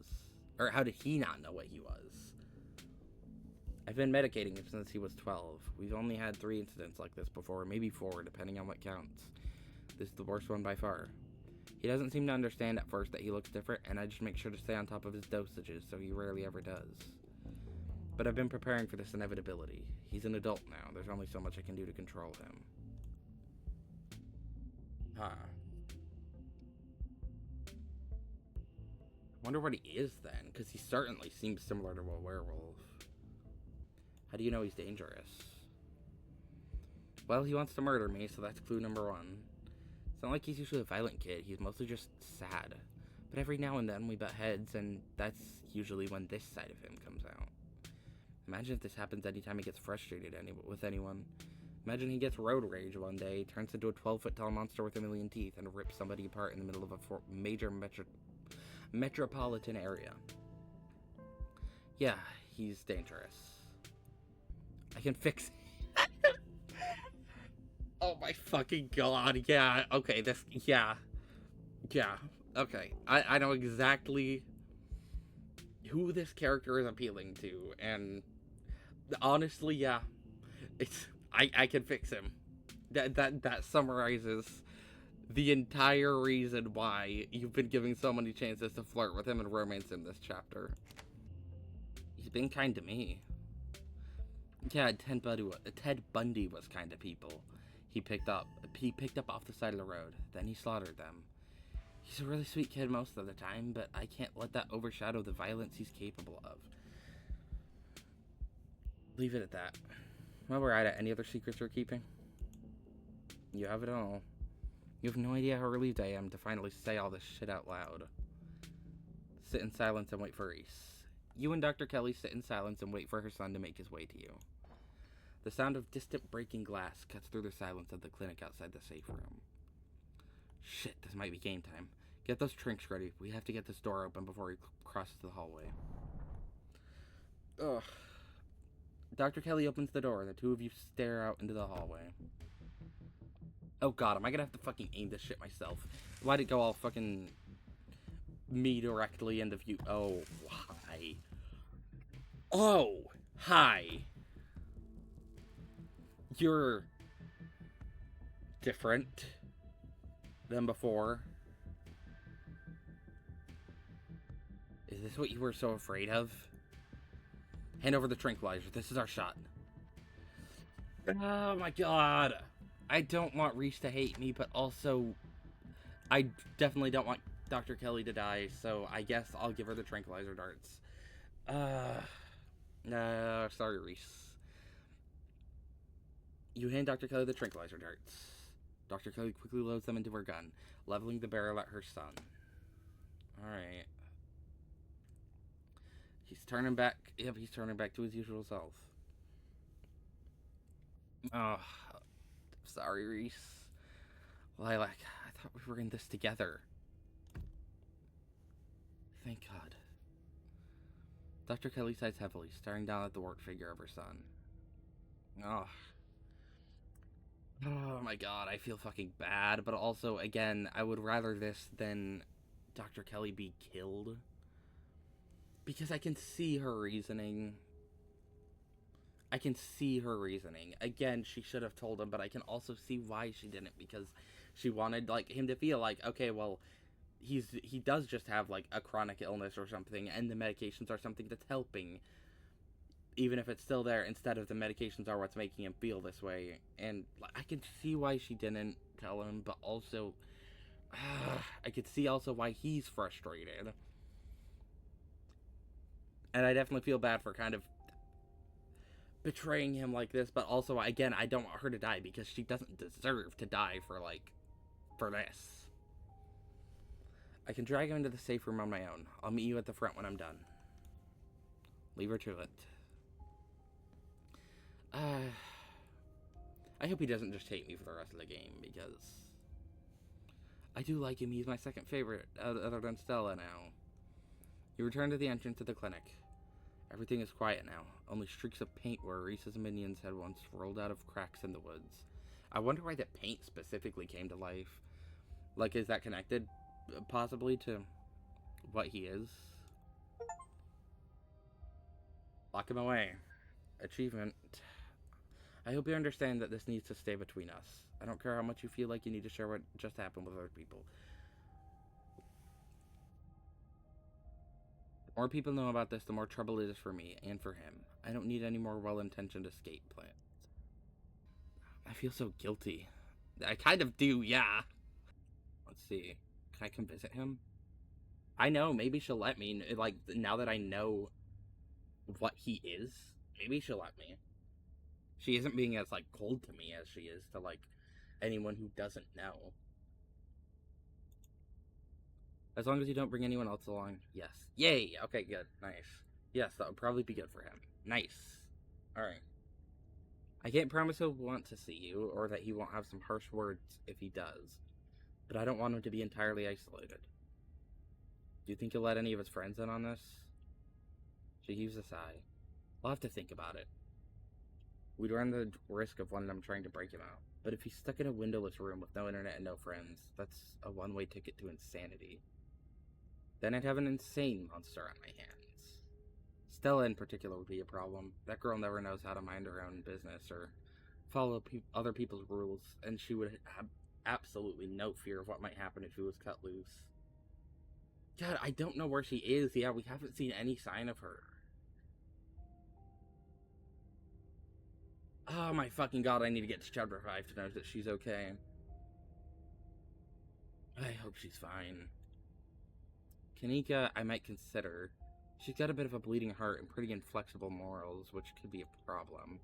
Speaker 1: Or how did he not know what he was? I've been medicating him since he was 12. We've only had 3 incidents like this before, maybe 4, depending on what counts. This is the worst one by far. He doesn't seem to understand at first that he looks different, and I just make sure to stay on top of his dosages, so he rarely ever does. But I've been preparing for this inevitability. He's an adult now. There's only so much I can do to control him. Huh. I wonder what he is then, because he certainly seems similar to a werewolf. How do you know he's dangerous? Well, he wants to murder me, so that's clue number 1. It's not like he's usually a violent kid, he's mostly just sad. But every now and then we butt heads, and that's usually when this side of him comes out. Imagine if this happens anytime he gets frustrated with anyone. Imagine he gets road rage one day, turns into a 12-foot-tall monster with a million teeth, and rips somebody apart in the middle of a major metropolitan area. Yeah, he's dangerous. I can fix it. Oh my fucking god, yeah, okay, yeah, okay. I know exactly who this character is appealing to, and honestly, yeah, I can fix him. That summarizes the entire reason why you've been giving so many chances to flirt with him and romance in this chapter. He's been kind to me. Yeah, Ted Bundy was kind to people. He picked up off the side of the road. Then he slaughtered them. He's a really sweet kid most of the time, but I can't let that overshadow the violence he's capable of. Leave it at that. While we're at it, any other secrets you're keeping? You have it all. You have no idea how relieved I am to finally say all this shit out loud. Sit in silence and wait for Reese. You and Dr. Kelly sit in silence and wait for her son to make his way to you. The sound of distant breaking glass cuts through the silence of the clinic outside the safe room. Shit, this might be game time. Get those trinks ready. We have to get this door open before he crosses the hallway. Ugh. Dr. Kelly opens the door, and the two of you stare out into the hallway. Oh god, am I gonna have to fucking aim this shit myself? Why'd it go all fucking me directly into view? Oh, hi. Oh, hi. You're different than before. Is this what you were so afraid of? Hand over the tranquilizer. This is our shot. Oh my god. I don't want Reese to hate me, but also I definitely don't want Dr. Kelly to die, so I guess I'll give her the tranquilizer darts. No, sorry, Reese. You hand Dr. Kelly the tranquilizer darts. Dr. Kelly quickly loads them into her gun, leveling the barrel at her son. Alright. He's turning back. Yep, he's turning back to his usual self. Oh, sorry, Reese. Lilac, I thought we were in this together. Thank God. Dr. Kelly sighs heavily, staring down at the warped figure of her son. Oh. Oh my god, I feel fucking bad, but also, again, I would rather this than Dr. Kelly be killed. Because I can see her reasoning. I can see her reasoning. Again, she should have told him, but I can also see why she didn't, because she wanted, like, him to feel like, okay, well, he does just have, like, a chronic illness or something, and the medications are something that's helping, even if it's still there, instead of the medications are what's making him feel this way. And like, I can see why she didn't tell him, but also I could see also why he's frustrated. And I definitely feel bad for kind of betraying him like this, but also, again, I don't want her to die because she doesn't deserve to die for, like, for this. I can drag him into the safe room on my own. I'll meet you at the front when I'm done. Leave her to it. I hope he doesn't just hate me for the rest of the game, because I do like him. He's my second favorite, other than Stella now. You return to the entrance of the clinic. Everything is quiet now. Only streaks of paint where Reese's minions had once rolled out of cracks in the woods. I wonder why the paint specifically came to life. Like, is that connected, possibly, to what he is? Lock him away. Achievement. I hope you understand that this needs to stay between us. I don't care how much you feel like you need to share what just happened with other people. The more people know about this, the more trouble it is for me and for him. I don't need any more well-intentioned escape plans. I feel so guilty. I kind of do, yeah. Let's see. Can I come visit him? I know, maybe she'll let me. Like, now that I know what he is, maybe she'll let me. She isn't being as, like, cold to me as she is to, like, anyone who doesn't know. As long as you don't bring anyone else along. Yes. Yay! Okay, good. Nice. Yes, that would probably be good for him. Nice. Alright. I can't promise he'll want to see you, or that he won't have some harsh words if he does. But I don't want him to be entirely isolated. Do you think he'll let any of his friends in on this? She heaves a sigh. I'll have to think about it. We'd run the risk of one of them trying to break him out. But if he's stuck in a windowless room with no internet and no friends, that's a one-way ticket to insanity. Then I'd have an insane monster on my hands. Stella in particular would be a problem. That girl never knows how to mind her own business or follow other people's rules, and she would have absolutely no fear of what might happen if she was cut loose. God, I don't know where she is. Yeah, we haven't seen any sign of her. Oh my fucking god, I need to get to chapter 5 to know that she's okay. I hope she's fine. Kanika, I might consider. She's got a bit of a bleeding heart and pretty inflexible morals, which could be a problem.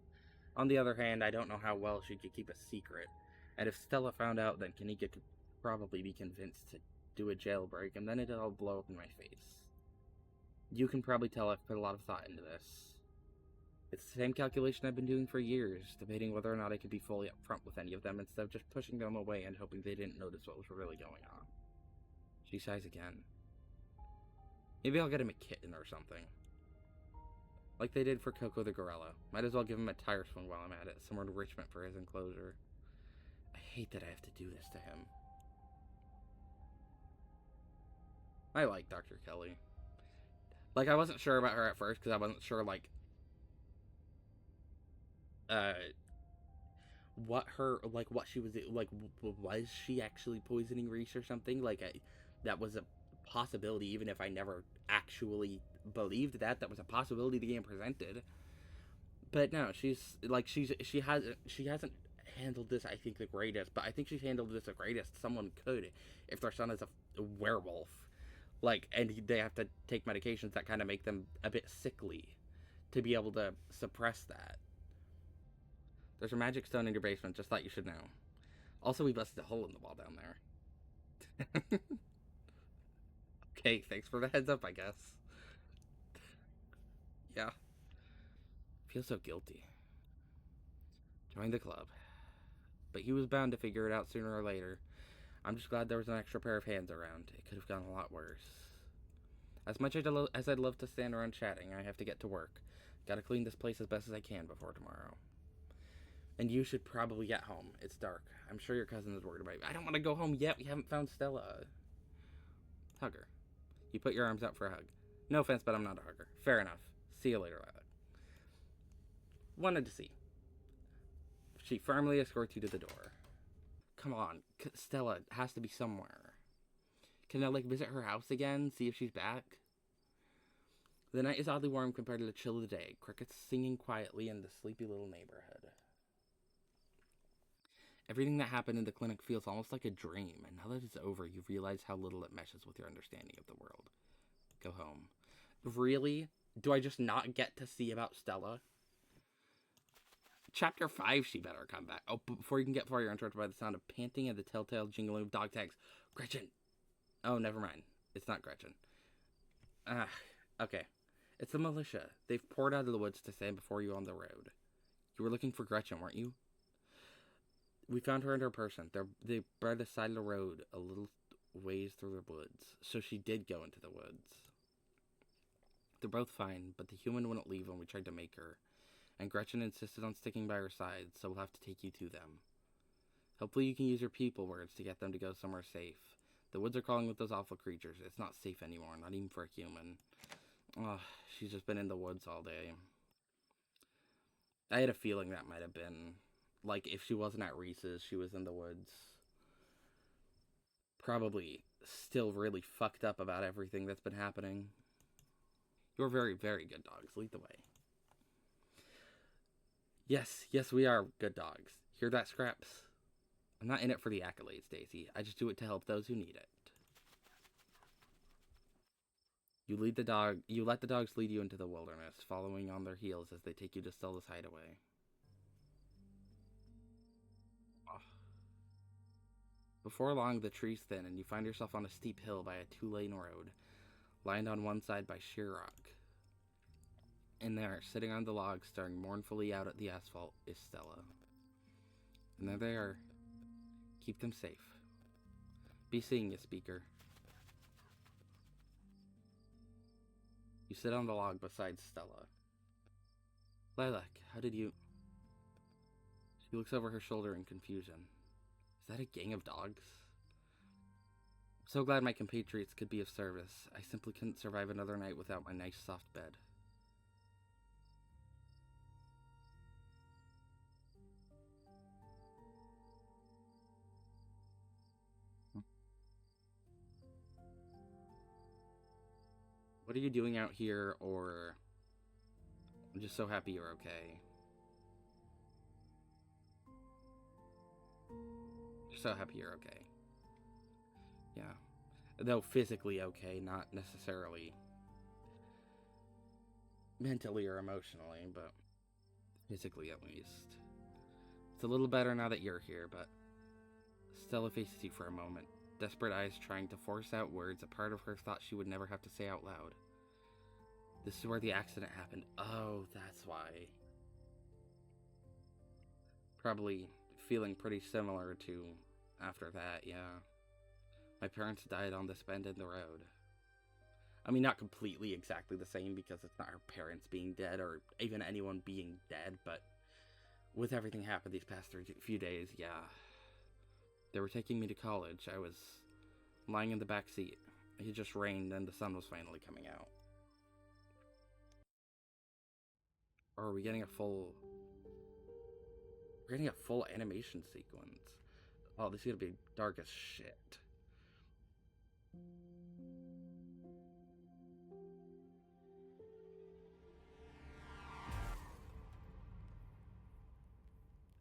Speaker 1: On the other hand, I don't know how well she could keep a secret. And if Stella found out, then Kanika could probably be convinced to do a jailbreak, and then it'll all blow up in my face. You can probably tell I've put a lot of thought into this. It's the same calculation I've been doing for years, debating whether or not I could be fully upfront with any of them instead of just pushing them away and hoping they didn't notice what was really going on. She sighs again. Maybe I'll get him a kitten or something. Like they did for Coco the gorilla. Might as well give him a tire swing while I'm at it, some enrichment for his enclosure. I hate that I have to do this to him. I like Dr. Kelly. Like, I wasn't sure about her at first, because I wasn't sure, like, what she was, like, was she actually poisoning Reese or something? Like, that was a possibility, even if I never actually believed that. That was a possibility the game presented. But no, she hasn't handled this, I think, the greatest, but I think she's handled this the greatest someone could if their son is a werewolf. Like, and they have to take medications that kind of make them a bit sickly to be able to suppress that. There's a magic stone in your basement, just thought you should know. Also, we busted a hole in the wall down there. Okay, thanks for the heads up, I guess. Yeah. I feel so guilty. Join the club. But he was bound to figure it out sooner or later. I'm just glad there was an extra pair of hands around. It could have gone a lot worse. As much as I'd love to stand around chatting, I have to get to work. Gotta clean this place as best as I can before tomorrow. And you should probably get home. It's dark. I'm sure your cousin is worried about you. I don't want to go home yet. We haven't found Stella. Hug her. You put your arms out for a hug. No offense, but I'm not a hugger. Fair enough. See you later, Lilac. Wanted to see. She firmly escorts you to the door. Come on. Stella has to be somewhere. Can I, visit her house again? See if she's back? The night is oddly warm compared to the chill of the day. Crickets singing quietly in the sleepy little neighborhood. Everything that happened in the clinic feels almost like a dream, and now that it's over, you realize how little it meshes with your understanding of the world. Go home. Really? Do I just not get to see about Stella? Chapter 5, she better come back. Oh, but before you can get far, you're interrupted by the sound of panting and the telltale jingling of dog tags. Gretchen! Oh, never mind. It's not Gretchen. Okay. It's the militia. They've poured out of the woods to stand before you on the road. You were looking for Gretchen, weren't you? We found her and her person. They bred the side of the road a little ways through the woods, so she did go into the woods. They're both fine, but the human wouldn't leave when we tried to make her, and Gretchen insisted on sticking by her side, so we'll have to take you to them. Hopefully you can use your people words to get them to go somewhere safe. The woods are crawling with those awful creatures. It's not safe anymore, not even for a human. Oh, she's just been in the woods all day. I had a feeling that might have been, if she wasn't at Reese's, she was in the woods. Probably still really fucked up about everything that's been happening. You're very, very good dogs. Lead the way. Yes, we are good dogs. Hear that, Scraps? I'm not in it for the accolades, Daisy. I just do it to help those who need it. You let the dogs lead you into the wilderness, following on their heels as they take you to Stella's hideaway. Oh. Before long, the trees thin, and you find yourself on a steep hill by a 2-lane road, lined on one side by sheer rock. In there, sitting on the log, staring mournfully out at the asphalt, is Stella. And there they are. Keep them safe. Be seeing you, speaker. You sit on the log beside Stella. Lilac, how did you... She looks over her shoulder in confusion. Is that a gang of dogs? I'm so glad my compatriots could be of service. I simply couldn't survive another night without my nice soft bed. What are you doing out here, or... I'm just so happy you're okay. Just so happy you're okay. Yeah. Though physically okay, not necessarily mentally or emotionally, but physically at least. It's a little better now that you're here, but Stella faces you for a moment, desperate eyes trying to force out words a part of her thought she would never have to say out loud. This is where the accident happened. Oh, that's why. Probably feeling pretty similar to after that, yeah. My parents died on this bend in the road. I mean, not completely exactly the same, because it's not our parents being dead or even anyone being dead, but with everything happened these past few days, yeah. They were taking me to college. I was lying in the back seat. It had just rained and the sun was finally coming out. Or are we getting a full... We're getting a full animation sequence. Oh, this is gonna be dark as shit.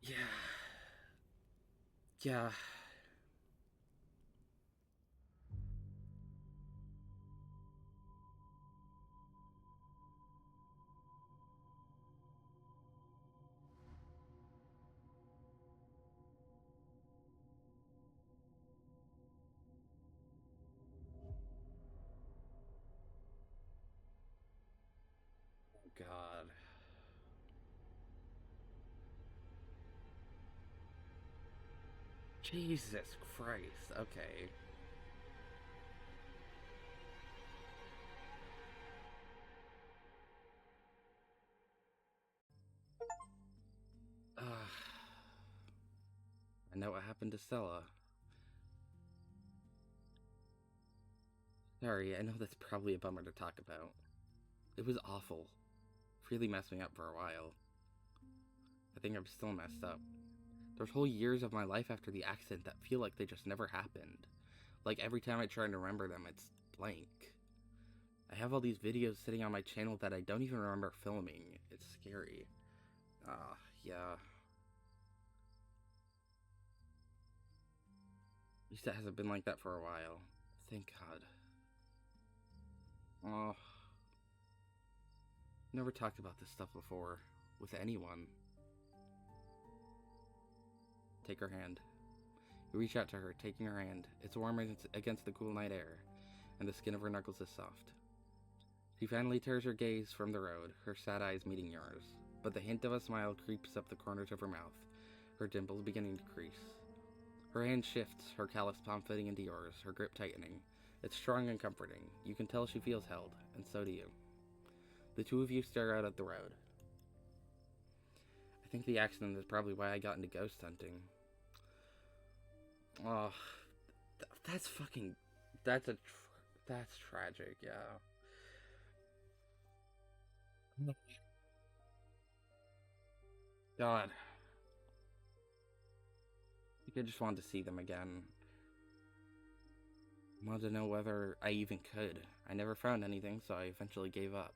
Speaker 1: Yeah. Yeah. Oh, God. Jesus Christ. Okay. Ugh. I know what happened to Stella. Sorry, I know that's probably a bummer to talk about. It was awful. Really messed me up for a while. I think I'm still messed up. There's whole years of my life after the accident that feel like they just never happened. Like every time I try to remember them, it's blank. I have all these videos sitting on my channel that I don't even remember filming. It's scary. Yeah. At least it hasn't been like that for a while. Thank God. Oh. Never talked about this stuff before. With anyone. Take her hand. You reach out to her, taking her hand. It's warm against the cool night air, and the skin of her knuckles is soft. She finally tears her gaze from the road, her sad eyes meeting yours. But the hint of a smile creeps up the corners of her mouth, her dimples beginning to crease. Her hand shifts, her calloused palm fitting into yours, her grip tightening. It's strong and comforting. You can tell she feels held, and so do you. The two of you stare out at the road. I think the accident is probably why I got into ghost hunting. Oh, that's fucking... That's tragic, yeah. God. I think I just wanted to see them again. I wanted to know whether I even could. I never found anything, so I eventually gave up.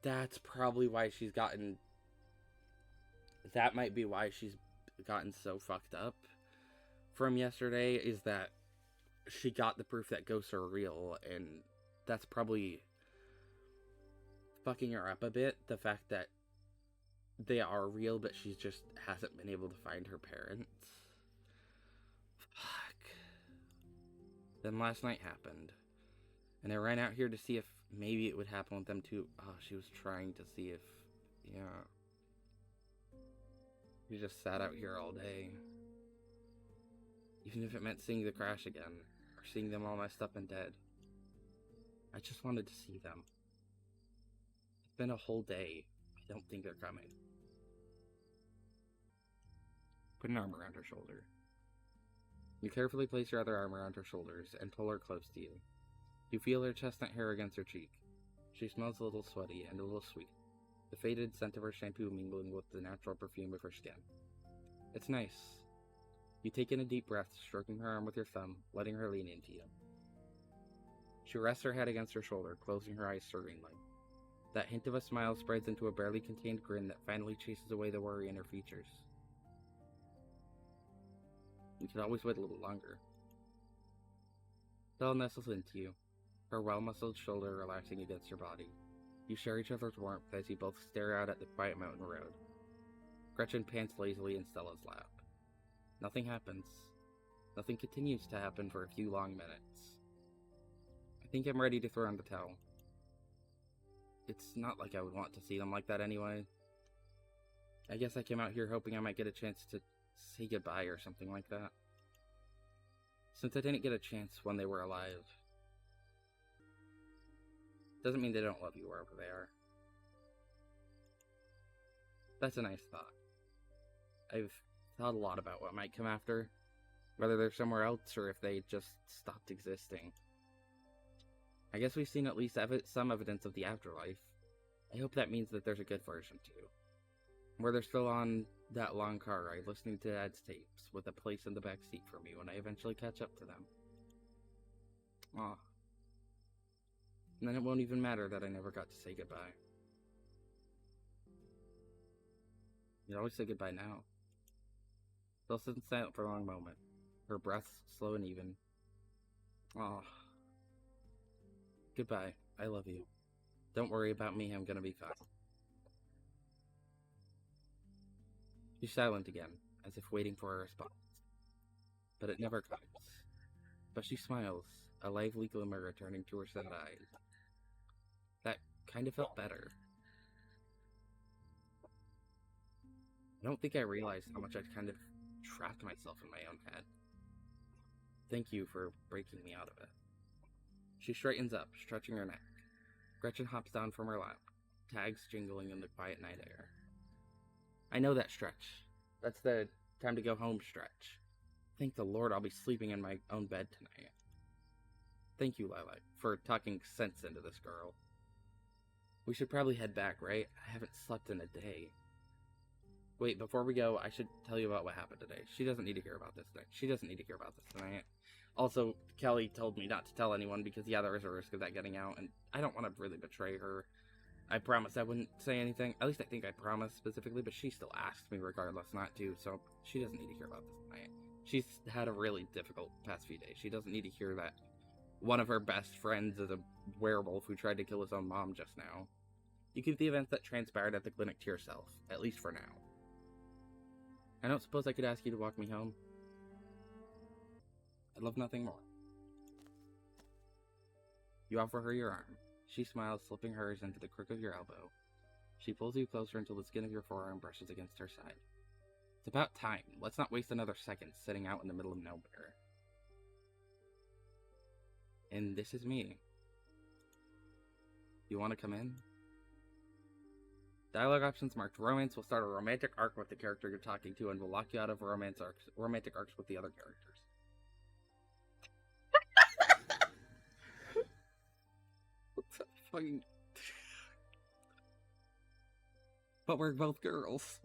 Speaker 1: That's probably why she's gotten... That might be why she's gotten so fucked up from yesterday, is that she got the proof that ghosts are real, and that's probably fucking her up a bit. The fact that they are real, but she just hasn't been able to find her parents. Fuck. Then last night happened, and I ran out here to see if maybe it would happen with them too. Oh, she was trying to see if... Yeah. We just sat out here all day. Even if it meant seeing the crash again, or seeing them all messed up and dead. I just wanted to see them. It's been a whole day. I don't think they're coming. Put an arm around her shoulder. You carefully place your other arm around her shoulders and pull her close to you. You feel her chestnut hair against her cheek. She smells a little sweaty and a little sweet, the faded scent of her shampoo mingling with the natural perfume of her skin. It's nice. You take in a deep breath, stroking her arm with your thumb, letting her lean into you. She rests her head against her shoulder, closing her eyes serenely. That hint of a smile spreads into a barely contained grin that finally chases away the worry in her features. We could always wait a little longer. Stella nestles into you, her well-muscled shoulder relaxing against your body. You share each other's warmth as you both stare out at the quiet mountain road. Gretchen pants lazily in Stella's lap. Nothing happens. Nothing continues to happen for a few long minutes. I think I'm ready to throw in the towel. It's not like I would want to see them like that anyway. I guess I came out here hoping I might get a chance to say goodbye or something like that. Since I didn't get a chance when they were alive. Doesn't mean they don't love you wherever they are. That's a nice thought. I've thought a lot about what might come after. Whether they're somewhere else or if they just stopped existing. I guess we've seen at least some evidence of the afterlife. I hope that means that there's a good version too. Where they're still on that long car ride listening to Dad's tapes with a place in the back seat for me when I eventually catch up to them. Aw. And then it won't even matter that I never got to say goodbye. You'd always say goodbye now. Still sits silent for a long moment. Her breath slow and even. Aw. Goodbye. I love you. Don't worry about me, I'm gonna be fine. She's silent again, as if waiting for a response. But it never comes. But she smiles, a lively glimmer returning to her sad eyes. That kind of felt better. I don't think I realized how much I'd kind of trapped myself in my own head. Thank you for breaking me out of it. She straightens up, stretching her neck. Gretchen hops down from her lap, tags jingling in the quiet night air. I know that stretch. That's the time to go home stretch. Thank the Lord I'll be sleeping in my own bed tonight. Thank you, Lilac, for talking sense into this girl. We should probably head back, right? I haven't slept in a day. Wait, before we go, I should tell you about what happened today. She doesn't need to hear about this tonight. She doesn't need to hear about this tonight. Also, Kelly told me not to tell anyone because, yeah, there is a risk of that getting out, and I don't want to really betray her. I promised I wouldn't say anything. At least I think I promised specifically, but she still asked me regardless not to, so she doesn't need to hear about this tonight. She's had a really difficult past few days. She doesn't need to hear that one of her best friends is a werewolf who tried to kill his own mom just now. You keep the events that transpired at the clinic to yourself, at least for now. I don't suppose I could ask you to walk me home? I'd love nothing more. You offer her your arm. She smiles, slipping hers into the crook of your elbow. She pulls you closer until the skin of your forearm brushes against her side. It's about time. Let's not waste another second sitting out in the middle of nowhere. And this is me. You want to come in? Dialogue options marked romance will start a romantic arc with the character you're talking to and will lock you out of romantic arcs with the other characters. What's that fucking... But we're both girls.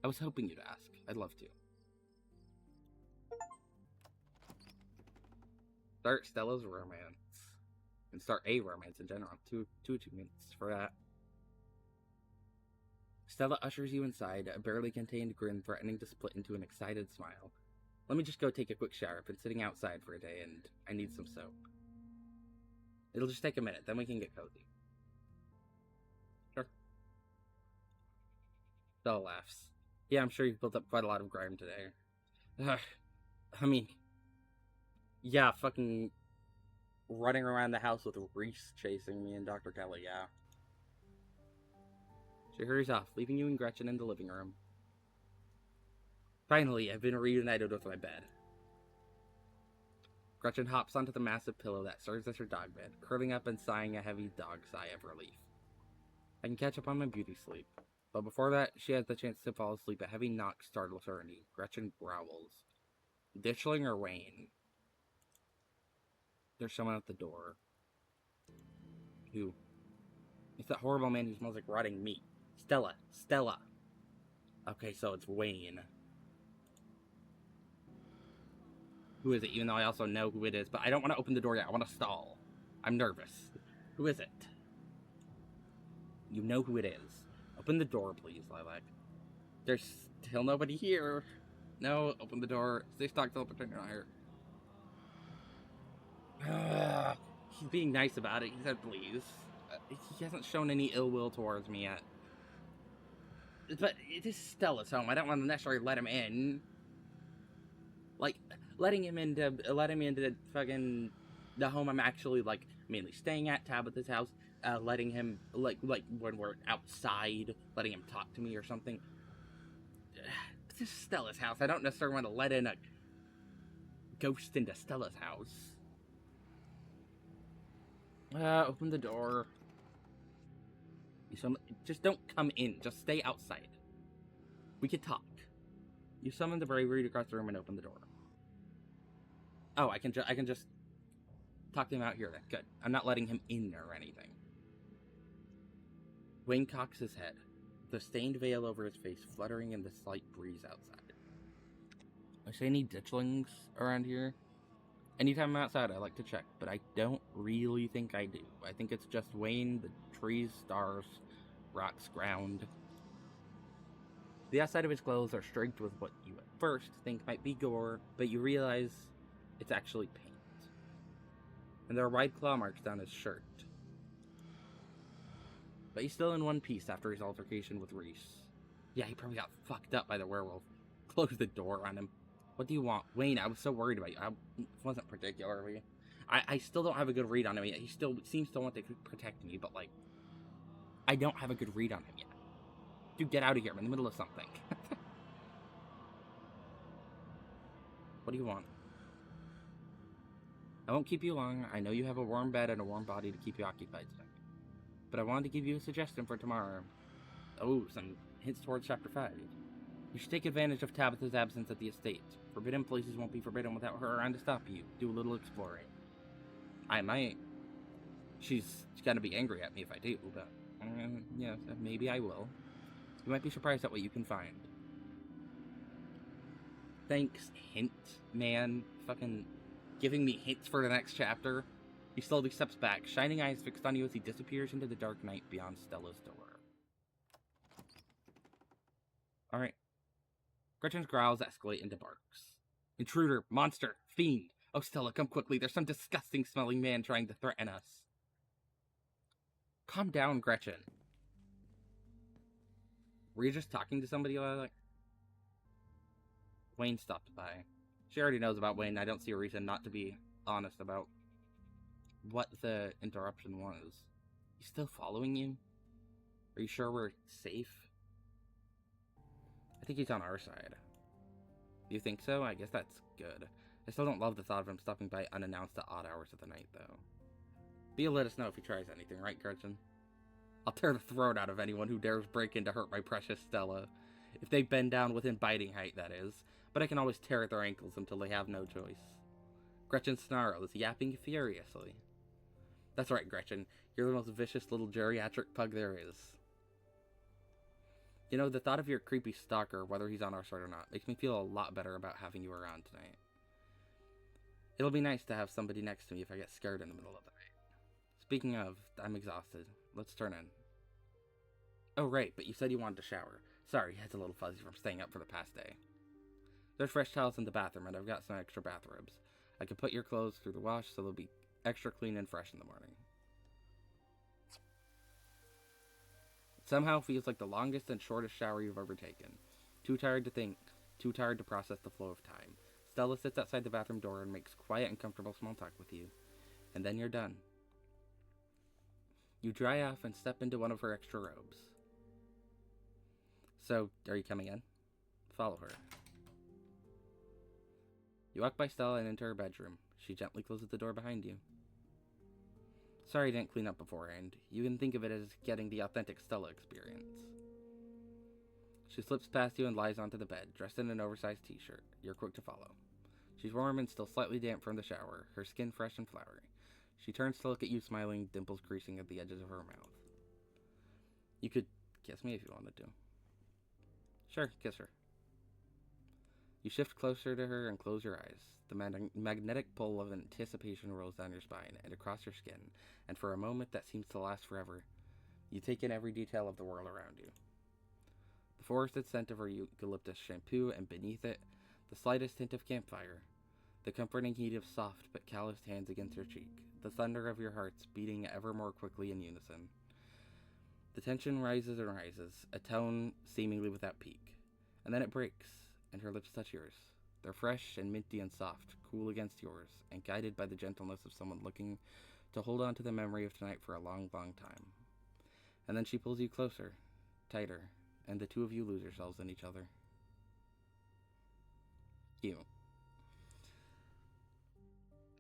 Speaker 1: I was hoping you'd ask. I'd love to. Start Stella's romance. And start a romance in general. Two minutes for that. Stella ushers you inside, a barely contained grin threatening to split into an excited smile. Let me just go take a quick shower. I've been sitting outside for a day and I need some soap. It'll just take a minute, then we can get cozy. Sure. Stella laughs. Yeah, I'm sure you've built up quite a lot of grime today. I mean, yeah, fucking running around the house with Reese chasing me and Dr. Kelly, yeah. She hurries off, leaving you and Gretchen in the living room. Finally, I've been reunited with my bed. Gretchen hops onto the massive pillow that serves as her dog bed, curling up and sighing a heavy dog sigh of relief. I can catch up on my beauty sleep. But before that, she has the chance to fall asleep. A heavy knock startles her, and Gretchen growls. Ditchling or Wayne? There's someone at the door. Who? It's that horrible man who smells like rotting meat. Stella. Stella. Okay, so it's Wayne. Who is it? Even though I also know who it is. But I don't want to open the door yet. I want to stall. I'm nervous. Who is it? You know who it is. Open the door, please, Lilac. There's still nobody here. No, open the door. Stay stuck till pretend you're not here. He's being nice about it. He said, please. He hasn't shown any ill will towards me yet. But it is Stella's home. I don't want to necessarily let him in. Like, letting him into fucking the home I'm actually, like, mainly staying at, Tabitha's house. Letting him, like when we're outside, letting him talk to me or something. This is Stella's house. I don't necessarily want to let in a ghost into Stella's house. Open the door. Just don't come in. Just stay outside. We can talk. You summon the bravery to cross the room and open the door. Oh, I can just talk to him out here then. Good. I'm not letting him in or anything. Wayne cocks his head, the stained veil over his face fluttering in the slight breeze outside. I see any ditchlings around here? Anytime I'm outside, I like to check, but I don't really think I do. I think it's just Wayne, the trees, stars, rocks, ground. The outside of his clothes are streaked with what you at first think might be gore, but you realize it's actually paint. And there are wide claw marks down his shirt. But he's still in one piece after his altercation with Reese. Yeah, he probably got fucked up by the werewolf. Close the door on him. What do you want? Wayne, I was so worried about you. I wasn't particularly. I still don't have a good read on him yet. He still seems to want to protect me, but, like, I don't have a good read on him yet. Dude, get out of here. I'm in the middle of something. What do you want? I won't keep you long. I know you have a warm bed and a warm body to keep you occupied tonight. But I wanted to give you a suggestion for tomorrow. Oh, some hints towards Chapter 5. You should take advantage of Tabitha's absence at the estate. Forbidden places won't be forbidden without her around to stop you. Do a little exploring. I might. She's gonna be angry at me if I do, but yeah, maybe I will. You might be surprised at what you can find. Thanks, hint, man. Fucking giving me hints for the next chapter. He slowly steps back, shining eyes fixed on you as he disappears into the dark night beyond Stella's door. Alright. Gretchen's growls escalate into barks. Intruder, monster, fiend. Oh, Stella, come quickly. There's some disgusting smelling man trying to threaten us. Calm down, Gretchen. Were you just talking to somebody like... Wayne stopped by. She already knows about Wayne. I don't see a reason not to be honest about what the interruption was. He's still following you? Are you sure we're safe? I think he's on our side. You think so? I guess that's good. I still don't love the thought of him stopping by unannounced at odd hours of the night, though. But you'll let us know if he tries anything, right, Gretchen? I'll tear the throat out of anyone who dares break in to hurt my precious Stella. If they bend down within biting height, that is. But I can always tear at their ankles until they have no choice. Gretchen snarls, yapping furiously. That's right, Gretchen. You're the most vicious little geriatric pug there is. You know, the thought of your creepy stalker, whether he's on our side or not, makes me feel a lot better about having you around tonight. It'll be nice to have somebody next to me if I get scared in the middle of the night. Speaking of, I'm exhausted. Let's turn in. Oh, right, but you said you wanted to shower. Sorry, head's a little fuzzy from staying up for the past day. There's fresh towels in the bathroom, and I've got some extra bathrobes. I can put your clothes through the wash so they'll be extra clean and fresh in the morning. It somehow feels like the longest and shortest shower you've ever taken. Too tired to think, too tired to process the flow of time. Stella sits outside the bathroom door and makes quiet and comfortable small talk with you. And then you're done. You dry off and step into one of her extra robes. So, are you coming in? Follow her. You walk by Stella and into her bedroom. She gently closes the door behind you. Sorry I didn't clean up beforehand. You can think of it as getting the authentic Stella experience. She slips past you and lies onto the bed, dressed in an oversized t-shirt. You're quick to follow. She's warm and still slightly damp from the shower, her skin fresh and flowery. She turns to look at you, smiling, dimples creasing at the edges of her mouth. You could kiss me if you wanted to. Sure, kiss her. You shift closer to her and close your eyes. The magnetic pull of anticipation rolls down your spine and across your skin, and for a moment that seems to last forever, you take in every detail of the world around you. The forested scent of her eucalyptus shampoo, and beneath it, the slightest hint of campfire. The comforting heat of soft but calloused hands against your cheek. The thunder of your hearts beating ever more quickly in unison. The tension rises and rises, a tone seemingly without peak. And then it breaks, and her lips touch yours. They're fresh and minty and soft, cool against yours, and guided by the gentleness of someone looking to hold on to the memory of tonight for a long, long time. And then she pulls you closer, tighter, and the two of you lose yourselves in each other. You.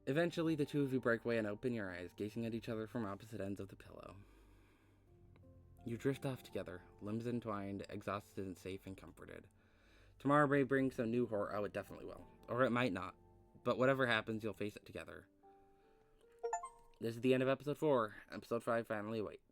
Speaker 1: Eventually, the two of you break away and open your eyes, gazing at each other from opposite ends of the pillow. You drift off together, limbs entwined, exhausted and safe and comforted. Tomorrow may bring some new horror. Oh, it definitely will. Or it might not. But whatever happens, you'll face it together. This is the end of episode 4. Episode 5 finally awaits.